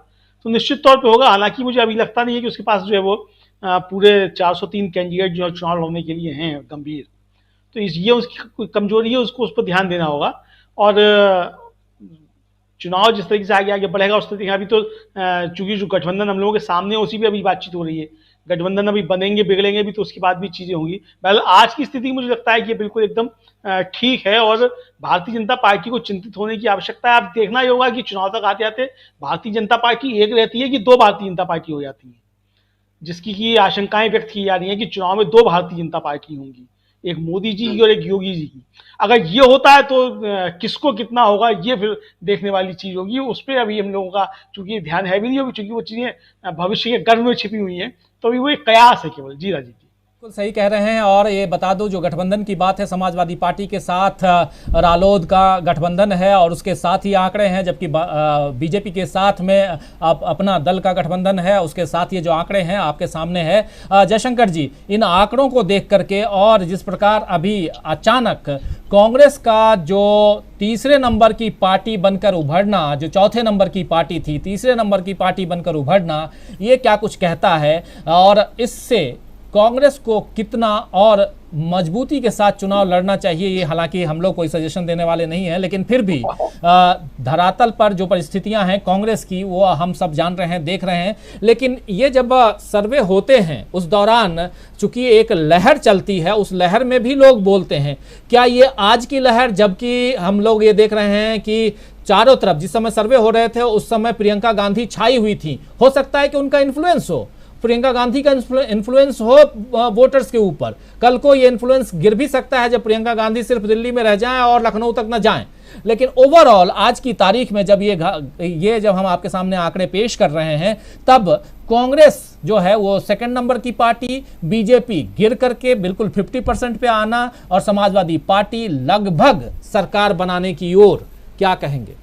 तो निश्चित तौर पे होगा। हालांकि मुझे अभी लगता नहीं है कि उसके पास जो है वो पूरे 403 कैंडिडेट जो है चुनाव लड़ने के लिए हैं गंभीर। तो ये उसकी कोई कमजोरी है, उसको उस पर ध्यान देना होगा। और चुनाव जिस तरीके से आगे आगे बढ़ेगा उस तरीके अभी तो चूंकि जो गठबंधन हम लोगों के सामने है उसी भी अभी बातचीत हो रही है, गठबंधन अभी बनेंगे बिगड़ेंगे भी तो उसके बाद भी चीजें होंगी। पहले आज की स्थिति मुझे लगता है कि ये बिल्कुल एकदम ठीक है और भारतीय जनता पार्टी को चिंतित होने की आवश्यकता है। अब देखना ही होगा कि चुनाव तक आते आते भारतीय जनता पार्टी एक रहती है कि दो भारतीय जनता पार्टी हो जाती है, जिसकी की आशंकाएं व्यक्त की जा रही हैं कि चुनाव में दो भारतीय जनता पार्टी होंगी, एक मोदी जी की और एक योगी जी की। अगर ये होता है तो किसको कितना होगा ये फिर देखने वाली चीज होगी। उस पर अभी हम लोगों का चूंकि ध्यान है भी नहीं होगी, चूंकि वो चीजें भविष्य के गर्भ में छिपी हुई हैं, तो अभी वो एक कयास है केवल। जी राजीव जी बिल्कुल सही कह रहे हैं। और ये बता दो, जो गठबंधन की बात है, समाजवादी पार्टी के साथ रालोद का गठबंधन है और उसके साथ ही आंकड़े हैं, जबकि बीजेपी के साथ में अपना दल का गठबंधन है, उसके साथ ये जो आंकड़े हैं आपके सामने है। जयशंकर जी, इन आंकड़ों को देख करके और जिस प्रकार अभी अचानक कांग्रेस का जो तीसरे नंबर की पार्टी बनकर उभरना, जो चौथे नंबर की पार्टी थी तीसरे नंबर की पार्टी बनकर उभरना, ये क्या कुछ कहता है और इससे कांग्रेस को कितना और मजबूती के साथ चुनाव लड़ना चाहिए? ये हालांकि हम लोग कोई सजेशन देने वाले नहीं हैं, लेकिन फिर भी धरातल पर जो परिस्थितियां हैं कांग्रेस की वो हम सब जान रहे हैं, देख रहे हैं। लेकिन ये जब सर्वे होते हैं उस दौरान चूंकि एक लहर चलती है, उस लहर में भी लोग बोलते हैं। क्या ये आज की लहर, जबकि हम लोग ये देख रहे हैं कि चारों तरफ जिस समय सर्वे हो रहे थे उस समय प्रियंका गांधी छाई हुई थी, हो सकता है कि उनका इन्फ्लुएंस हो, प्रियंका गांधी का इन्फ्लुएंस हो वोटर्स के ऊपर। कल को ये इन्फ्लुएंस गिर भी सकता है जब प्रियंका गांधी सिर्फ दिल्ली में रह जाएं और लखनऊ तक न जाएं। लेकिन ओवरऑल आज की तारीख में जब ये जब हम आपके सामने आंकड़े पेश कर रहे हैं, तब कांग्रेस जो है वो सेकंड नंबर की पार्टी, बीजेपी गिर करके बिल्कुल 50% पे आना और समाजवादी पार्टी लगभग सरकार बनाने की ओर, क्या कहेंगे?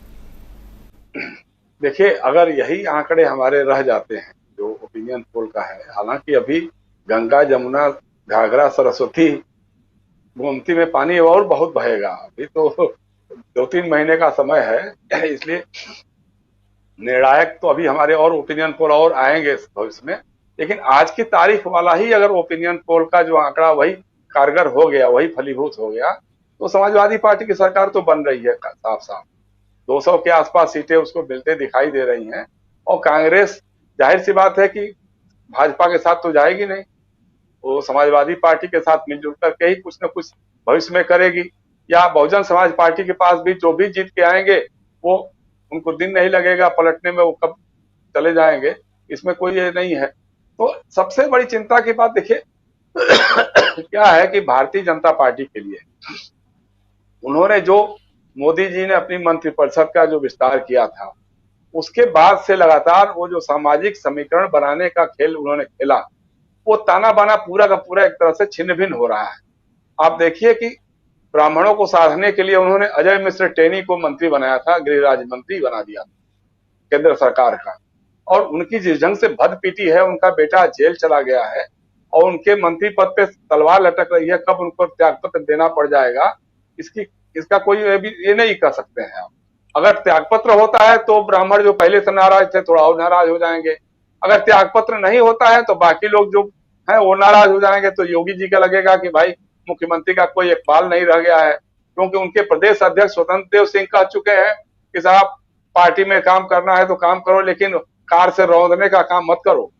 देखिए, अगर यही आंकड़े हमारे रह जाते हैं जो ओपिनियन पोल का है, हालांकि अभी गंगा जमुना घाघरा सरस्वती गोमती में पानी और बहुत बहेगा, अभी तो 2-3 महीने का समय है, इसलिए निर्णायक तो अभी हमारे और ओपिनियन पोल और आएंगे भविष्य में। लेकिन आज की तारीख वाला ही अगर ओपिनियन पोल का जो आंकड़ा वही कारगर हो गया, वही फलीभूत हो गया, तो समाजवादी पार्टी की सरकार तो बन रही है साफ साफ। 200 के आसपास सीटें उसको मिलते दिखाई दे रही हैं। और कांग्रेस, जाहिर सी बात है कि भाजपा के साथ तो जाएगी नहीं, वो समाजवादी पार्टी के साथ मिलजुल करके ही कुछ न कुछ भविष्य में करेगी। या बहुजन समाज पार्टी के पास भी जो भी जीत के आएंगे वो उनको दिन नहीं लगेगा पलटने में, वो कब चले जाएंगे, इसमें कोई ये नहीं है। तो सबसे बड़ी चिंता की बात देखिए क्या है कि भारतीय जनता पार्टी के लिए उन्होंने जो मोदी जी ने अपनी मंत्रिपरिषद का जो विस्तार किया था, उसके बाद से लगातार वो जो सामाजिक समीकरण बनाने का खेल उन्होंने खेला, वो ताना बाना पूरा का पूरा एक तरह से छिन्न भिन्न हो रहा है। आप देखिए कि ब्राह्मणों को साधने के लिए उन्होंने अजय मिश्र टेनी को मंत्री बनाया था, गृह राज्य मंत्री बना दिया केंद्र सरकार का, और उनकी जिस ढंग से भद पीटी है, उनका बेटा जेल चला गया है और उनके मंत्री पद पे तलवार लटक रही है, कब उनको त्यागपत्र देना पड़ जाएगा इसका कोई ये नहीं कर सकते हैं आप। अगर त्यागपत्र होता है तो ब्राह्मण जो पहले से नाराज थे थोड़ा और नाराज हो जाएंगे, अगर त्यागपत्र नहीं होता है तो बाकी लोग जो है वो नाराज हो जाएंगे। तो योगी जी का लगेगा कि भाई मुख्यमंत्री का कोई एक बाल नहीं रह गया है, क्योंकि उनके प्रदेश अध्यक्ष स्वतंत्र देव सिंह कह चुके हैं कि साहब पार्टी में काम करना है तो काम करो, लेकिन कार से रौंदने का काम मत करो।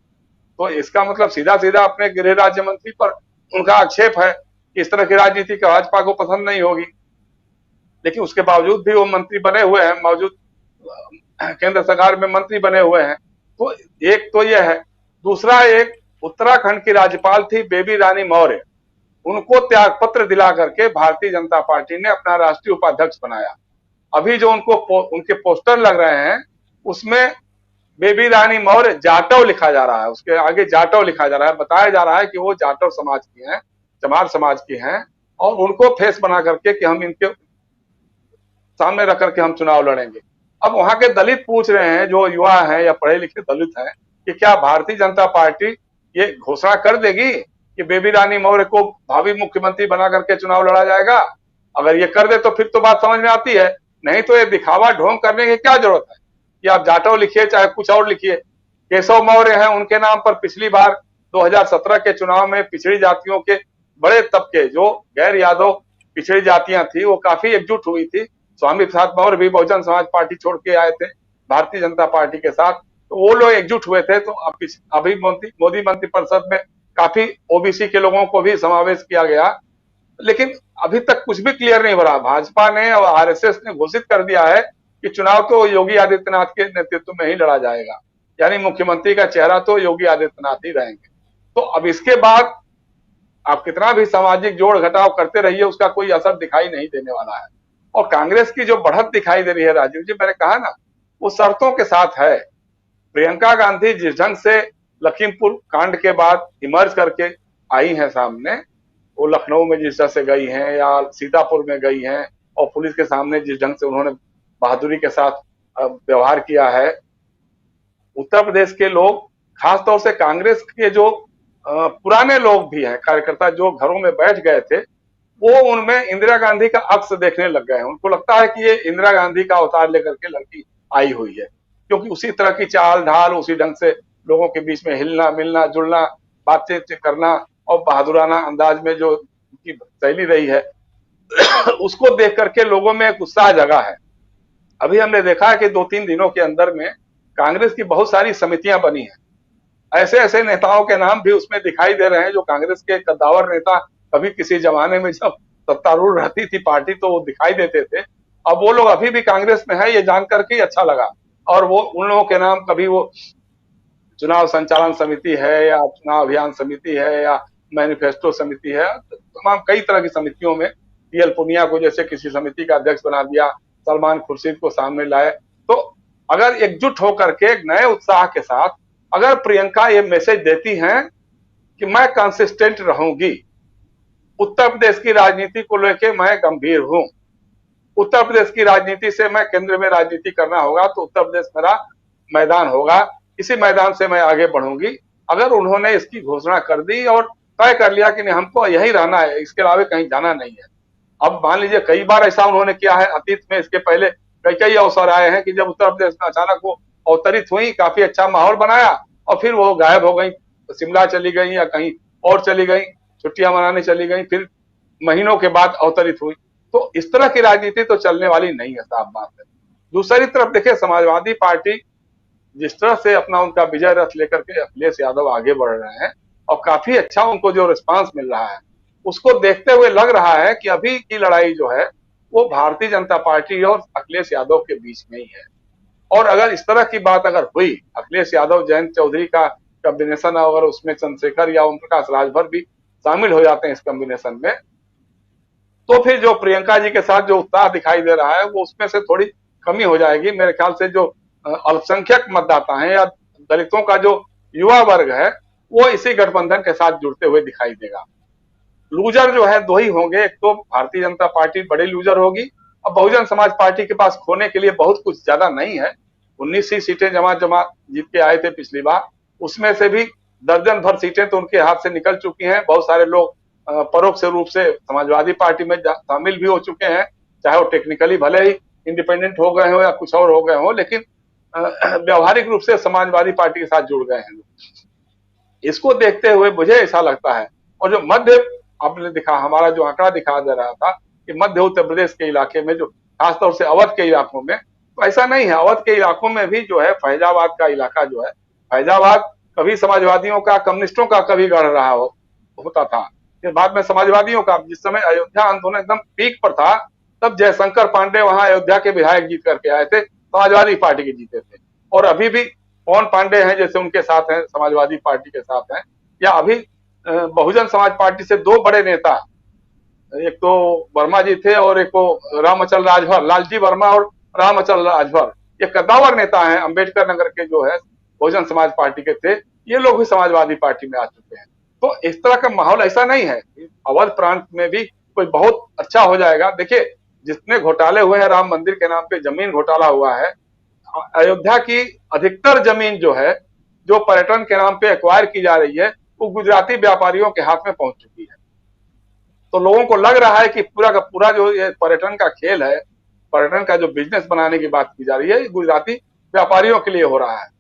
तो इसका मतलब सीधा सीधा अपने गृह राज्य मंत्री पर उनका आक्षेप है कि इस तरह की राजनीति का भाजपा को पसंद नहीं होगी। लेकिन उसके बावजूद भी वो मंत्री बने हुए हैं, मौजूद केंद्र सरकार में मंत्री बने हुए हैं। तो एक तो ये है। दूसरा, एक उत्तराखंड की राज्यपाल थी बेबी रानी मौर्य, उनको त्यागपत्र दिला करके भारतीय जनता पार्टी ने अपना राष्ट्रीय उपाध्यक्ष बनाया। अभी जो उनके पोस्टर लग रहे हैं उसमें बेबी रानी मौर्य जाटव लिखा जा रहा है, उसके आगे जाटव लिखा जा रहा है, बताया जा रहा है कि वो जाटव समाज की हैं, चमार समाज की हैं, और उनको फेस बना करके कि हम इनके सामने रख करके हम चुनाव लड़ेंगे। अब वहां के दलित पूछ रहे हैं, जो युवा हैं या पढ़े लिखे दलित हैं, कि क्या भारतीय जनता पार्टी ये घोषणा कर देगी कि बेबी रानी मौर्य को भावी मुख्यमंत्री बना करके चुनाव लड़ा जाएगा? अगर ये कर दे तो फिर तो बात समझ में आती है, नहीं तो ये दिखावा ढोंग करने की क्या जरूरत है कि आप जाटव लिखिए चाहे कुछ और लिखिए। केशव मौर्य हैं, उनके नाम पर पिछली बार 2017 के चुनाव में पिछड़ी जातियों के बड़े तबके, जो गैर यादव पिछड़ी जातियां थी, वो काफी एकजुट हुई थी। स्वामी प्रसाद मौर्य भी बहुजन समाज पार्टी छोड़ के आए थे भारतीय जनता पार्टी के साथ, तो वो लोग एकजुट हुए थे। तो अभी मोदी मंत्रिपरिषद में काफी ओबीसी के लोगों को भी समावेश किया गया, लेकिन अभी तक कुछ भी क्लियर नहीं हो रहा। भाजपा ने और आरएसएस ने घोषित कर दिया है कि चुनाव तो योगी आदित्यनाथ के नेतृत्व में ही लड़ा जाएगा, यानी मुख्यमंत्री का चेहरा तो योगी आदित्यनाथ ही रहेंगे। तो अब इसके बाद आप कितना भी सामाजिक जोड़ घटाव करते रहिए, उसका कोई असर दिखाई नहीं देने वाला है। और कांग्रेस की जो बढ़त दिखाई दे रही है राजीव जी, मैंने कहा ना, वो शर्तों के साथ है। प्रियंका गांधी जिस ढंग से लखीमपुर कांड के बाद इमर्ज करके आई हैं सामने, वो लखनऊ में जिस तरह से गई हैं या सीतापुर में गई हैं, और पुलिस के सामने जिस ढंग से उन्होंने बहादुरी के साथ व्यवहार किया है, उत्तर प्रदेश के लोग, खासतौर से कांग्रेस के जो पुराने लोग भी हैं, कार्यकर्ता जो घरों में बैठ गए थे, वो उनमें इंदिरा गांधी का अक्स देखने लग गए हैं। उनको लगता है कि ये इंदिरा गांधी का अवतार लेकर के लड़की आई हुई है, क्योंकि उसी तरह की चाल ढाल, उसी ढंग से लोगों के बीच में हिलना मिलना जुलना, बातचीत करना और बहादुराना अंदाज में जो उनकी शैली रही है, उसको देख करके लोगों में एक उत्साह जगा है। अभी हमने देखा है कि 2-3 दिनों के अंदर में कांग्रेस की बहुत सारी समितियां बनी हैं। ऐसे ऐसे नेताओं के नाम भी उसमें दिखाई दे रहे हैं जो कांग्रेस के कद्दावर नेता कभी किसी जमाने में जब सत्तारूढ़ रहती थी पार्टी तो वो दिखाई देते थे। अब वो लोग अभी भी कांग्रेस में है, ये जान करके अच्छा लगा। और वो उन लोगों के नाम, कभी वो चुनाव संचालन समिति है या चुनाव अभियान समिति है या मैनिफेस्टो समिति है, तमाम कई तरह की समितियों में पीएल पुनिया को जैसे किसी समिति का अध्यक्ष बना दिया, सलमान खुर्शीद को सामने लाए। तो अगर एकजुट होकर के एक नए उत्साह के साथ अगर प्रियंका ये मैसेज देती हैं कि मैं कंसिस्टेंट रहूंगी, उत्तर प्रदेश की राजनीति को लेकर मैं गंभीर हूं, उत्तर प्रदेश की राजनीति से मैं केंद्र में राजनीति करना होगा तो उत्तर प्रदेश मेरा मैदान होगा, इसी मैदान से मैं आगे बढ़ूंगी। अगर उन्होंने इसकी घोषणा कर दी और तय कर लिया कि नहीं हमको यही रहना है, इसके अलावा कहीं जाना नहीं है। अब मान लीजिए कई बार ऐसा उन्होंने किया है अतीत में, इसके पहले कई अवसर आए हैं कि जब उत्तर प्रदेश में अचानक वो अवतरित हुई, काफी अच्छा माहौल बनाया और फिर वो गायब हो गई, शिमला चली गई या कहीं और चली गई, छुट्टियां मनाने चली गई, फिर महीनों के बाद अवतरित हुई। तो इस तरह की राजनीति तो चलने वाली नहीं है, साफ बात है। दूसरी तरफ देखिए, समाजवादी पार्टी जिस तरह से अपना उनका विजय रथ लेकर के अखिलेश यादव आगे बढ़ रहे हैं और काफी अच्छा उनको जो रिस्पांस मिल रहा है, उसको देखते हुए लग रहा है कि अभी की लड़ाई जो है वो भारतीय जनता पार्टी और अखिलेश यादव के बीच में ही है। और अगर इस तरह की बात अगर हुई, अखिलेश यादव जयंत चौधरी का कॉम्बिनेशन, अगर उसमें चंद्रशेखर या ओम प्रकाश राजभर भी शामिल हो जाते हैं इस कॉम्बिनेशन में, तो फिर जो प्रियंका जी के साथ जो उत्साह दिखाई दे रहा है वो उसमें से थोड़ी कमी हो जाएगी। मेरे ख्याल से जो अल्पसंख्यक मतदाता हैं या दलितों का जो युवा वर्ग है वो इसी गठबंधन के साथ जुड़ते हुए दिखाई देगा। लूजर जो है दो ही होंगे, एक तो भारतीय जनता पार्टी बड़ी लूजर होगी और बहुजन समाज पार्टी के पास खोने के लिए बहुत कुछ ज्यादा नहीं है। 19 ही सीटें जमा जीत के आए थे पिछली बार, उसमें से भी दर्जन भर सीटें तो उनके हाथ से निकल चुकी हैं। बहुत सारे लोग परोक्ष रूप से समाजवादी पार्टी में शामिल भी हो चुके हैं, चाहे वो टेक्निकली भले ही इंडिपेंडेंट हो गए हो या कुछ और हो गए हो, लेकिन व्यवहारिक रूप से समाजवादी पार्टी के साथ जुड़ गए हैं। इसको देखते हुए मुझे ऐसा लगता है, और जो मध्य आपने दिखा, हमारा जो आंकड़ा दिखा दे रहा था कि मध्य उत्तर प्रदेश के इलाके में, जो खासतौर से अवध के इलाकों में, तो ऐसा नहीं है। अवध के इलाकों में भी जो है फैजाबाद का इलाका जो है, फैजाबाद कभी समाजवादियों का, कम्युनिस्टों का कभी गढ़ रहा होता था, फिर बाद में समाजवादियों का। जिस समय अयोध्या आंदोलन एकदम पीक पर था, तब जयशंकर पांडे वहां अयोध्या के विधायक जीत करके आए थे, समाजवादी पार्टी के जीते थे। और अभी भी पवन पांडे हैं जैसे उनके साथ हैं, समाजवादी पार्टी के साथ हैं। या अभी बहुजन समाज पार्टी से दो बड़े नेता, एक तो वर्मा जी थे और एक वो रामअचल राजभर, लालजी वर्मा और रामअचल राजभर, ये कद्दावर नेता हैं, अंबेडकर नगर के जो है बहुजन समाज पार्टी के थे, ये लोग भी समाजवादी पार्टी में आ चुके हैं। तो इस तरह का माहौल ऐसा नहीं है। अवध प्रांत में भी कोई बहुत अच्छा हो जाएगा। देखिए, जितने घोटाले हुए हैं, राम मंदिर के नाम पे जमीन घोटाला हुआ है, अयोध्या की अधिकतर जमीन जो है, जो पर्यटन के नाम पे एक्वायर की जा रही है, वो गुजराती व्यापारियों के हाथ में पहुंच चुकी है। तो लोगों को लग रहा है कि पूरा का पूरा जो ये पर्यटन का खेल है, पर्यटन का जो बिजनेस बनाने की बात की जा रही है, ये गुजराती व्यापारियों के लिए हो रहा है।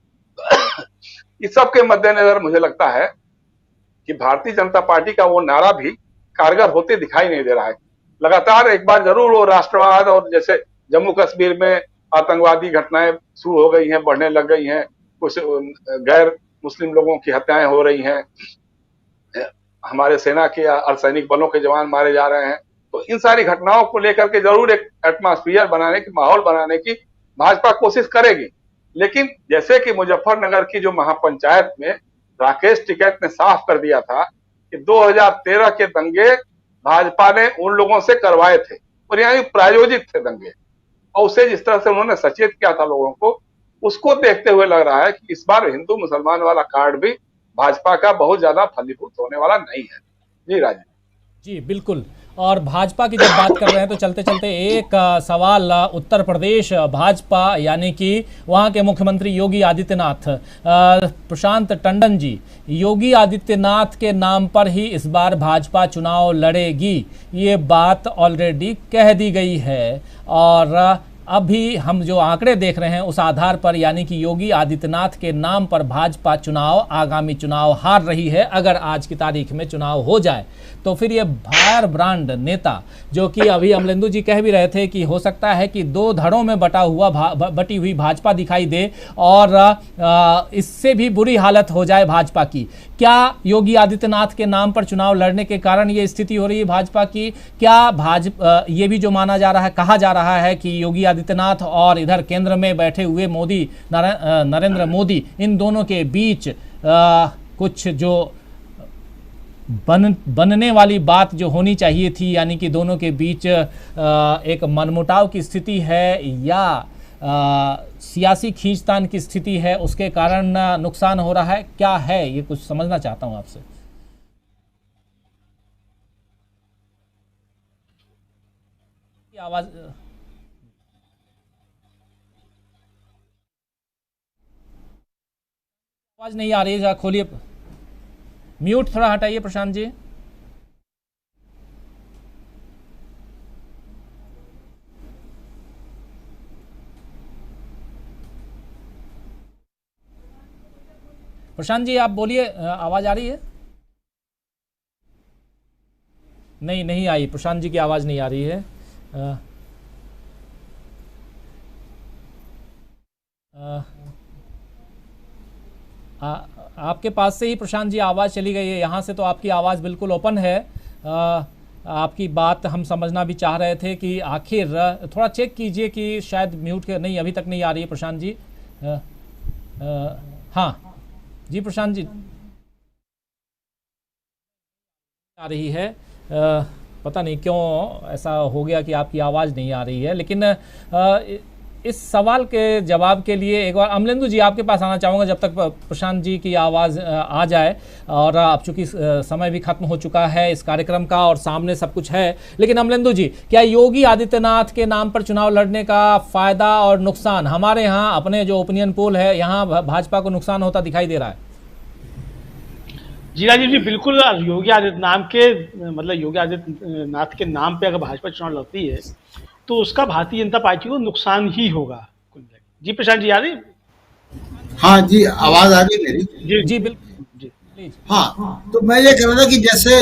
इस सब के मद्देनजर मुझे लगता है कि भारतीय जनता पार्टी का वो नारा भी कारगर होते दिखाई नहीं दे रहा है। लगातार एक बार जरूर वो राष्ट्रवाद, और जैसे जम्मू कश्मीर में आतंकवादी घटनाएं शुरू हो गई हैं, बढ़ने लग गई हैं, कुछ गैर मुस्लिम लोगों की हत्याएं हो रही हैं, हमारे सेना के अर्धसैनिक बलों के जवान मारे जा रहे हैं, तो इन सारी घटनाओं को लेकर के जरूर एक एटमॉस्फेयर बनाने की, माहौल बनाने की भाजपा कोशिश करेगी। लेकिन जैसे कि मुजफ्फरनगर की जो महापंचायत में राकेश टिकैत ने साफ कर दिया था कि 2013 के दंगे भाजपा ने उन लोगों से करवाए थे, और यानी प्रायोजित थे दंगे, और उसे जिस तरह से उन्होंने सचेत किया था लोगों को, उसको देखते हुए लग रहा है कि इस बार हिंदू मुसलमान वाला कार्ड भी भाजपा का बहुत ज्यादा फलीभूत होने वाला नहीं है। जी राजीव जी बिल्कुल। और भाजपा की जब बात कर रहे हैं तो चलते चलते एक सवाल उत्तर प्रदेश भाजपा यानी कि वहाँ के मुख्यमंत्री योगी आदित्यनाथ, प्रशांत टंडन जी, योगी आदित्यनाथ के नाम पर ही इस बार भाजपा चुनाव लड़ेगी, ये बात ऑलरेडी कह दी गई है। और अभी हम जो आंकड़े देख रहे हैं उस आधार पर यानी कि योगी आदित्यनाथ के नाम पर भाजपा आगामी चुनाव हार रही है। अगर आज की तारीख में चुनाव हो जाए तो फिर ये फायर ब्रांड नेता, जो कि अभी अमलेंदु जी कह भी रहे थे कि हो सकता है कि दो धड़ों में बटी हुई भाजपा दिखाई दे, और इससे भी बुरी हालत हो जाए भाजपा की। क्या योगी आदित्यनाथ के नाम पर चुनाव लड़ने के कारण ये स्थिति हो रही है भाजपा की? क्या ये भी जो माना जा रहा है, कहा जा रहा है कि योगी आदित्यनाथ और इधर केंद्र में बैठे हुए मोदी, नरेंद्र मोदी, इन दोनों के बीच कुछ जो बनने वाली बात जो होनी चाहिए थी, यानी कि दोनों के बीच एक मनमुटाव की स्थिति है, या सियासी खींचतान की स्थिति है, उसके कारण नुकसान हो रहा है? क्या है ये, कुछ समझना चाहता हूं आपसे। आवाज नहीं आ रही है, खोलिए, म्यूट थोड़ा हटाइए प्रशांत जी। प्रशांत जी आप बोलिए, आवाज आ रही है? नहीं आई, प्रशांत जी की आवाज नहीं आ रही है। आपके पास से ही प्रशांत जी आवाज़ चली गई है, यहाँ से तो आपकी आवाज़ बिल्कुल ओपन है। आपकी बात हम समझना भी चाह रहे थे कि आखिर थोड़ा चेक कीजिए कि शायद म्यूट के, नहीं अभी तक नहीं आ रही है प्रशांत जी। हाँ जी प्रशांत जी आ रही है, पता नहीं क्यों ऐसा हो गया कि आपकी आवाज़ नहीं आ रही है। लेकिन इस सवाल के जवाब के लिए एक बार अमलेंदु जी आपके पास आना चाहूँगा, जब तक प्रशांत जी की आवाज़ आ जाए। और अब चूंकि समय भी खत्म हो चुका है इस कार्यक्रम का और सामने सब कुछ है, लेकिन अमलेंदु जी, क्या योगी आदित्यनाथ के नाम पर चुनाव लड़ने का फ़ायदा और नुकसान, हमारे यहाँ अपने जो ओपिनियन पोल है यहाँ भाजपा को नुकसान होता दिखाई दे रहा है? जी राजीव जी, बिल्कुल। योगी आदित्यनाथ के नाम पे अगर भाजपा चुनाव लड़ती है तो उसका भारतीय जनता पार्टी को नुकसान ही होगा। जी प्रशांत जी आ रही? हाँ जी, आवाज आ गई मेरी? जी बिल्कुल जी। हाँ, तो मैं ये कह रहा था कि जैसे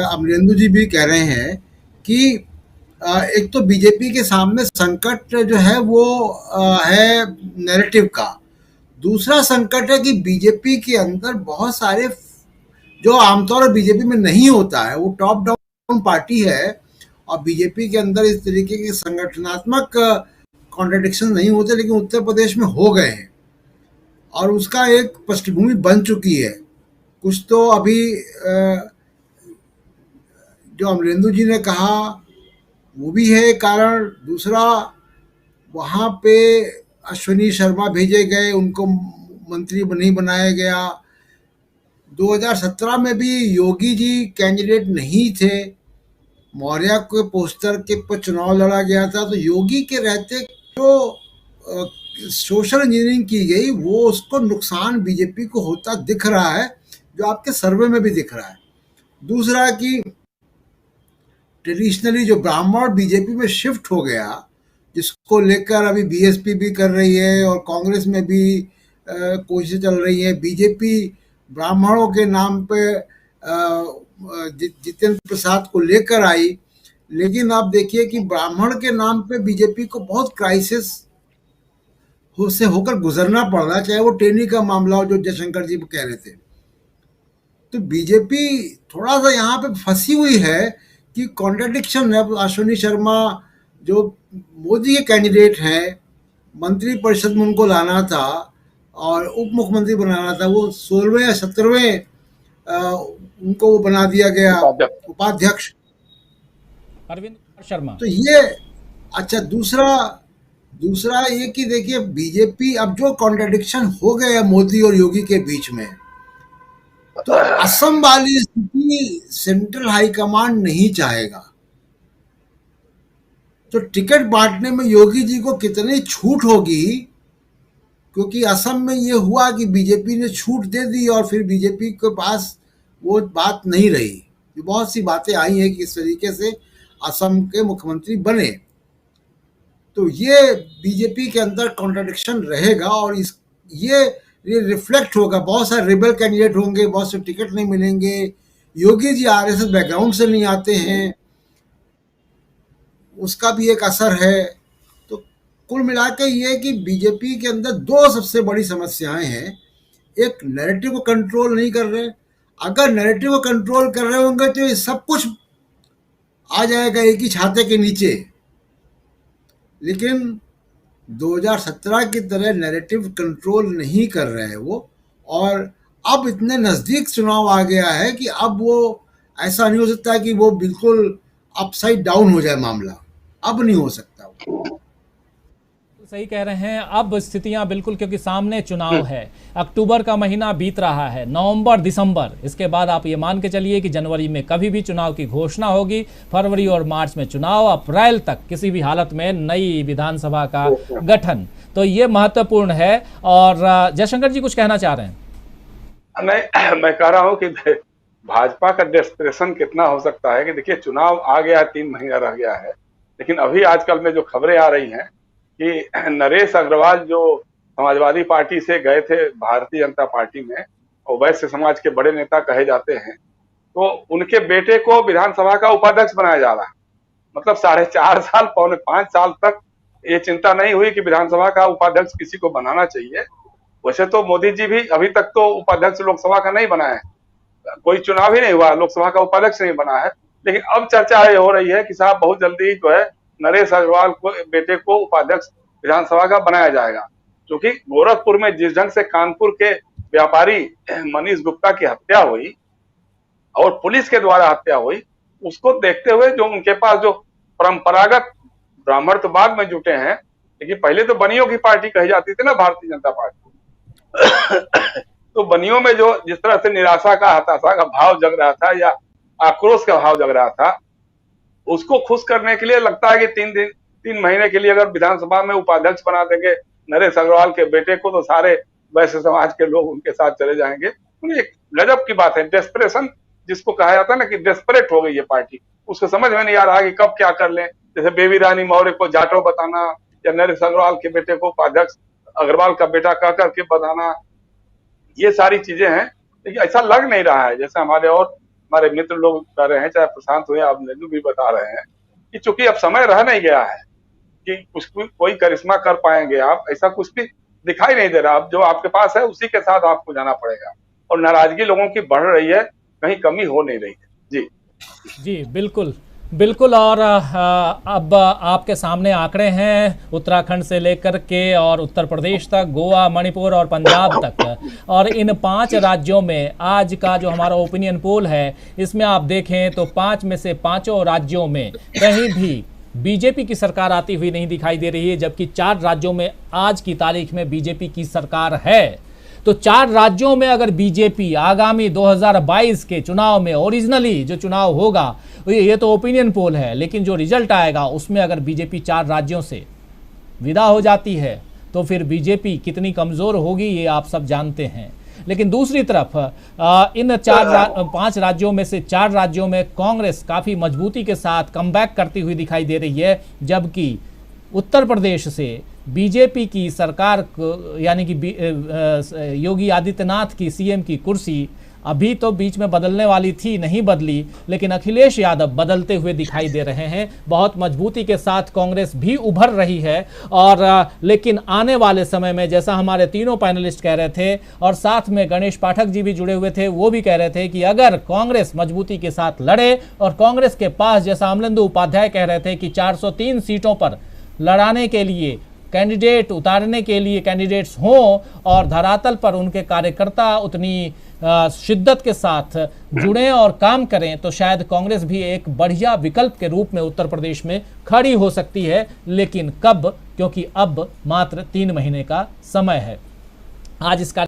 अमरेंदु जी भी कह रहे हैं कि एक तो बीजेपी के सामने संकट जो है वो है नैरेटिव का। दूसरा संकट है कि बीजेपी के अंदर बहुत सारे जो आमतौर पर बीजेपी में नहीं होता है, वो टॉप डाउन पार्टी है, और बीजेपी के अंदर इस तरीके के संगठनात्मक कॉन्ट्रडिक्शन नहीं होते, लेकिन उत्तर प्रदेश में हो गए हैं और उसका एक पृष्ठभूमि बन चुकी है। कुछ तो अभी जो अमरेंदु जी ने कहा वो भी है कारण। दूसरा, वहाँ पे अश्विनी शर्मा भेजे गए, उनको मंत्री नहीं बनाया गया। 2017 में भी योगी जी कैंडिडेट नहीं थे, मौर्य के पोस्टर के पर चुनाव लड़ा गया था। तो योगी के रहते जो सोशल इंजीनियरिंग की गई, वो उसको नुकसान बीजेपी को होता दिख रहा है, जो आपके सर्वे में भी दिख रहा है। दूसरा कि ट्रेडिशनली जो ब्राह्मण बीजेपी में शिफ्ट हो गया, जिसको लेकर अभी बीएसपी भी कर रही है और कांग्रेस में भी कोशिशें चल रही है। बीजेपी ब्राह्मणों के नाम पे जितेंद्र प्रसाद को लेकर आई, लेकिन आप देखिए कि ब्राह्मण के नाम पे बीजेपी को बहुत क्राइसिस से होकर गुजरना पड़ रहा है, चाहे वो टेनी का मामला हो जो जयशंकर जी कह रहे थे। तो बीजेपी थोड़ा सा यहाँ पे फंसी हुई है कि कॉन्ट्रडिक्शन है। अश्विनी शर्मा जो मोदी के कैंडिडेट हैं, मंत्री परिषद में उनको लाना था और उप मुख्यमंत्री बनाना था, वो 16वें या 17वें उनको वो बना दिया गया उपाध्यक्ष अरविंद शर्मा। तो ये अच्छा। दूसरा ये कि देखिए बीजेपी अब जो कॉन्ट्रडिक्शन हो गया मोदी और योगी के बीच में, तो असम वाली स्थिति सेंट्रल हाईकमांड नहीं चाहेगा। तो टिकट बांटने में योगी जी को कितनी छूट होगी, क्योंकि असम में ये हुआ कि बीजेपी ने छूट दे दी और फिर बीजेपी के पास वो बात नहीं रही। बहुत सी बातें आई हैं कि इस तरीके से असम के मुख्यमंत्री बने। तो ये बीजेपी के अंदर कॉन्ट्रडिक्शन रहेगा और ये रिफ्लेक्ट होगा। बहुत सारे रिबल कैंडिडेट होंगे, बहुत से टिकट नहीं मिलेंगे। योगी जी आरएसएस बैकग्राउंड से नहीं आते हैं, उसका भी एक असर है। तो कुल मिलाकर ये कि बीजेपी के अंदर दो सबसे बड़ी समस्याएं हैं। एक, नैरेटिव को कंट्रोल नहीं कर रहे। अगर नैरेटिव को कंट्रोल कर रहे होंगे तो ये सब कुछ आ जाएगा एक ही छाते के नीचे। लेकिन 2017 की तरह नैरेटिव कंट्रोल नहीं कर रहे हैं वो, और अब इतने नज़दीक चुनाव आ गया है कि अब वो ऐसा नहीं हो सकता कि वो बिल्कुल अपसाइड डाउन हो जाए मामला। अब नहीं हो सकता वो। सही कह रहे हैं। अब स्थितियां बिल्कुल, क्योंकि सामने चुनाव है, अक्टूबर का महीना बीत रहा है, नवंबर दिसंबर, इसके बाद आप ये मान के चलिए कि जनवरी में कभी भी चुनाव की घोषणा होगी, फरवरी और मार्च में चुनाव, अप्रैल तक किसी भी हालत में नई विधानसभा का गठन। तो ये महत्वपूर्ण है। और जयशंकर जी कुछ कहना चाह रहे हैं? मैं कह रहा हूँ कि भाजपा का डेस्परेशन कितना हो सकता है कि देखिए चुनाव आ गया, 3 महीना रह गया है, लेकिन अभी आजकल में जो खबरें आ रही हैं कि नरेश अग्रवाल जो समाजवादी पार्टी से गए थे भारतीय जनता पार्टी में, और वैश्य समाज के बड़े नेता कहे जाते हैं, तो उनके बेटे को विधानसभा का उपाध्यक्ष बनाया जा रहा है। मतलब 4.5 साल, पौने 5 साल तक ये चिंता नहीं हुई कि विधानसभा का उपाध्यक्ष किसी को बनाना चाहिए। वैसे तो मोदी जी भी अभी तक तो उपाध्यक्ष लोकसभा का नहीं बना है, कोई चुनाव ही नहीं हुआ, लोकसभा का उपाध्यक्ष नहीं बना है। लेकिन अब चर्चा ये हो रही है कि साहब बहुत जल्दी जो है नरेश अग्रवाल को बेटे को उपाध्यक्ष विधानसभा का बनाया जाएगा, क्योंकि गोरखपुर में जिस ढंग से कानपुर के व्यापारी मनीष गुप्ता की हत्या हुई और पुलिस के द्वारा हत्या हुई, उसको देखते हुए जो उनके पास जो परंपरागत ब्राह्मण तो बाद में जुटे हैं, लेकिन पहले तो बनियों की पार्टी कही जाती थी ना भारतीय जनता पार्टी। तो बनियों में जो जिस तरह से निराशा का, हताशा का भाव जग रहा था या आक्रोश का भाव जग रहा था, उसको खुश करने के लिए लगता है कि 3 महीने के लिए अगर विधानसभा में उपाध्यक्ष बना देंगे नरेश अग्रवाल के बेटे को, तो सारे वैश्य समाज के लोग उनके साथ चले जाएंगे। तो ये गजब की बात है। डेस्परेशन जिसको कहा जाता है ना कि डेस्परेट हो गई है पार्टी, उसको समझ में नहीं आ रहा कि कब क्या कर लें। जैसे बेबी रानी मौर्य को जाटो बताना या नरेश अग्रवाल के बेटे को उपाध्यक्ष अग्रवाल का बेटा कह करके बताना, ये सारी चीजें हैं। लेकिन ऐसा लग नहीं रहा है, जैसे हमारे मित्र लोग कह रहे हैं, चाहे प्रशांत हो या अब नेहरू भी बता रहे हैं कि चूंकि अब समय रह नहीं गया है कि कोई करिश्मा कर पाएंगे आप, ऐसा कुछ भी दिखाई नहीं दे रहा। अब जो आपके पास है उसी के साथ आपको जाना पड़ेगा, और नाराजगी लोगों की बढ़ रही है, कहीं कमी हो नहीं रही है। जी बिल्कुल बिल्कुल। और अब आपके सामने आंकड़े हैं उत्तराखंड से लेकर के और उत्तर प्रदेश तक, गोवा, मणिपुर और पंजाब तक। और इन 5 राज्यों में आज का जो हमारा ओपिनियन पोल है, इसमें आप देखें तो 5 में से 5 राज्यों में कहीं भी बीजेपी की सरकार आती हुई नहीं दिखाई दे रही है, जबकि 4 राज्यों में आज की तारीख में बीजेपी की सरकार है। तो 4 राज्यों में अगर बीजेपी आगामी 2022 के चुनाव में, ओरिजिनली जो चुनाव होगा, ये तो ओपिनियन पोल है, लेकिन जो रिजल्ट आएगा उसमें अगर बीजेपी 4 राज्यों से विदा हो जाती है, तो फिर बीजेपी कितनी कमज़ोर होगी ये आप सब जानते हैं। लेकिन दूसरी तरफ इन 5 राज्यों में से 4 राज्यों में कांग्रेस काफ़ी मजबूती के साथ कमबैक करती हुई दिखाई दे रही है, जबकि उत्तर प्रदेश से बीजेपी की सरकार यानी कि योगी आदित्यनाथ की सीएम की कुर्सी अभी तो बीच में बदलने वाली थी, नहीं बदली, लेकिन अखिलेश यादव बदलते हुए दिखाई दे रहे हैं। बहुत मजबूती के साथ कांग्रेस भी उभर रही है और लेकिन आने वाले समय में, जैसा हमारे तीनों पैनलिस्ट कह रहे थे और साथ में गणेश पाठक जी भी जुड़े हुए थे, वो भी कह रहे थे कि अगर कांग्रेस मजबूती के साथ लड़े और कांग्रेस के पास, जैसा अमलेंदु उपाध्याय कह रहे थे कि 403 सीटों पर लड़ाने के लिए कैंडिडेट उतारने के लिए कैंडिडेट्स हों और धरातल पर उनके कार्यकर्ता उतनी शिद्दत के साथ जुड़ें और काम करें, तो शायद कांग्रेस भी एक बढ़िया विकल्प के रूप में उत्तर प्रदेश में खड़ी हो सकती है। लेकिन कब? क्योंकि अब मात्र 3 महीने का समय है। आज इसका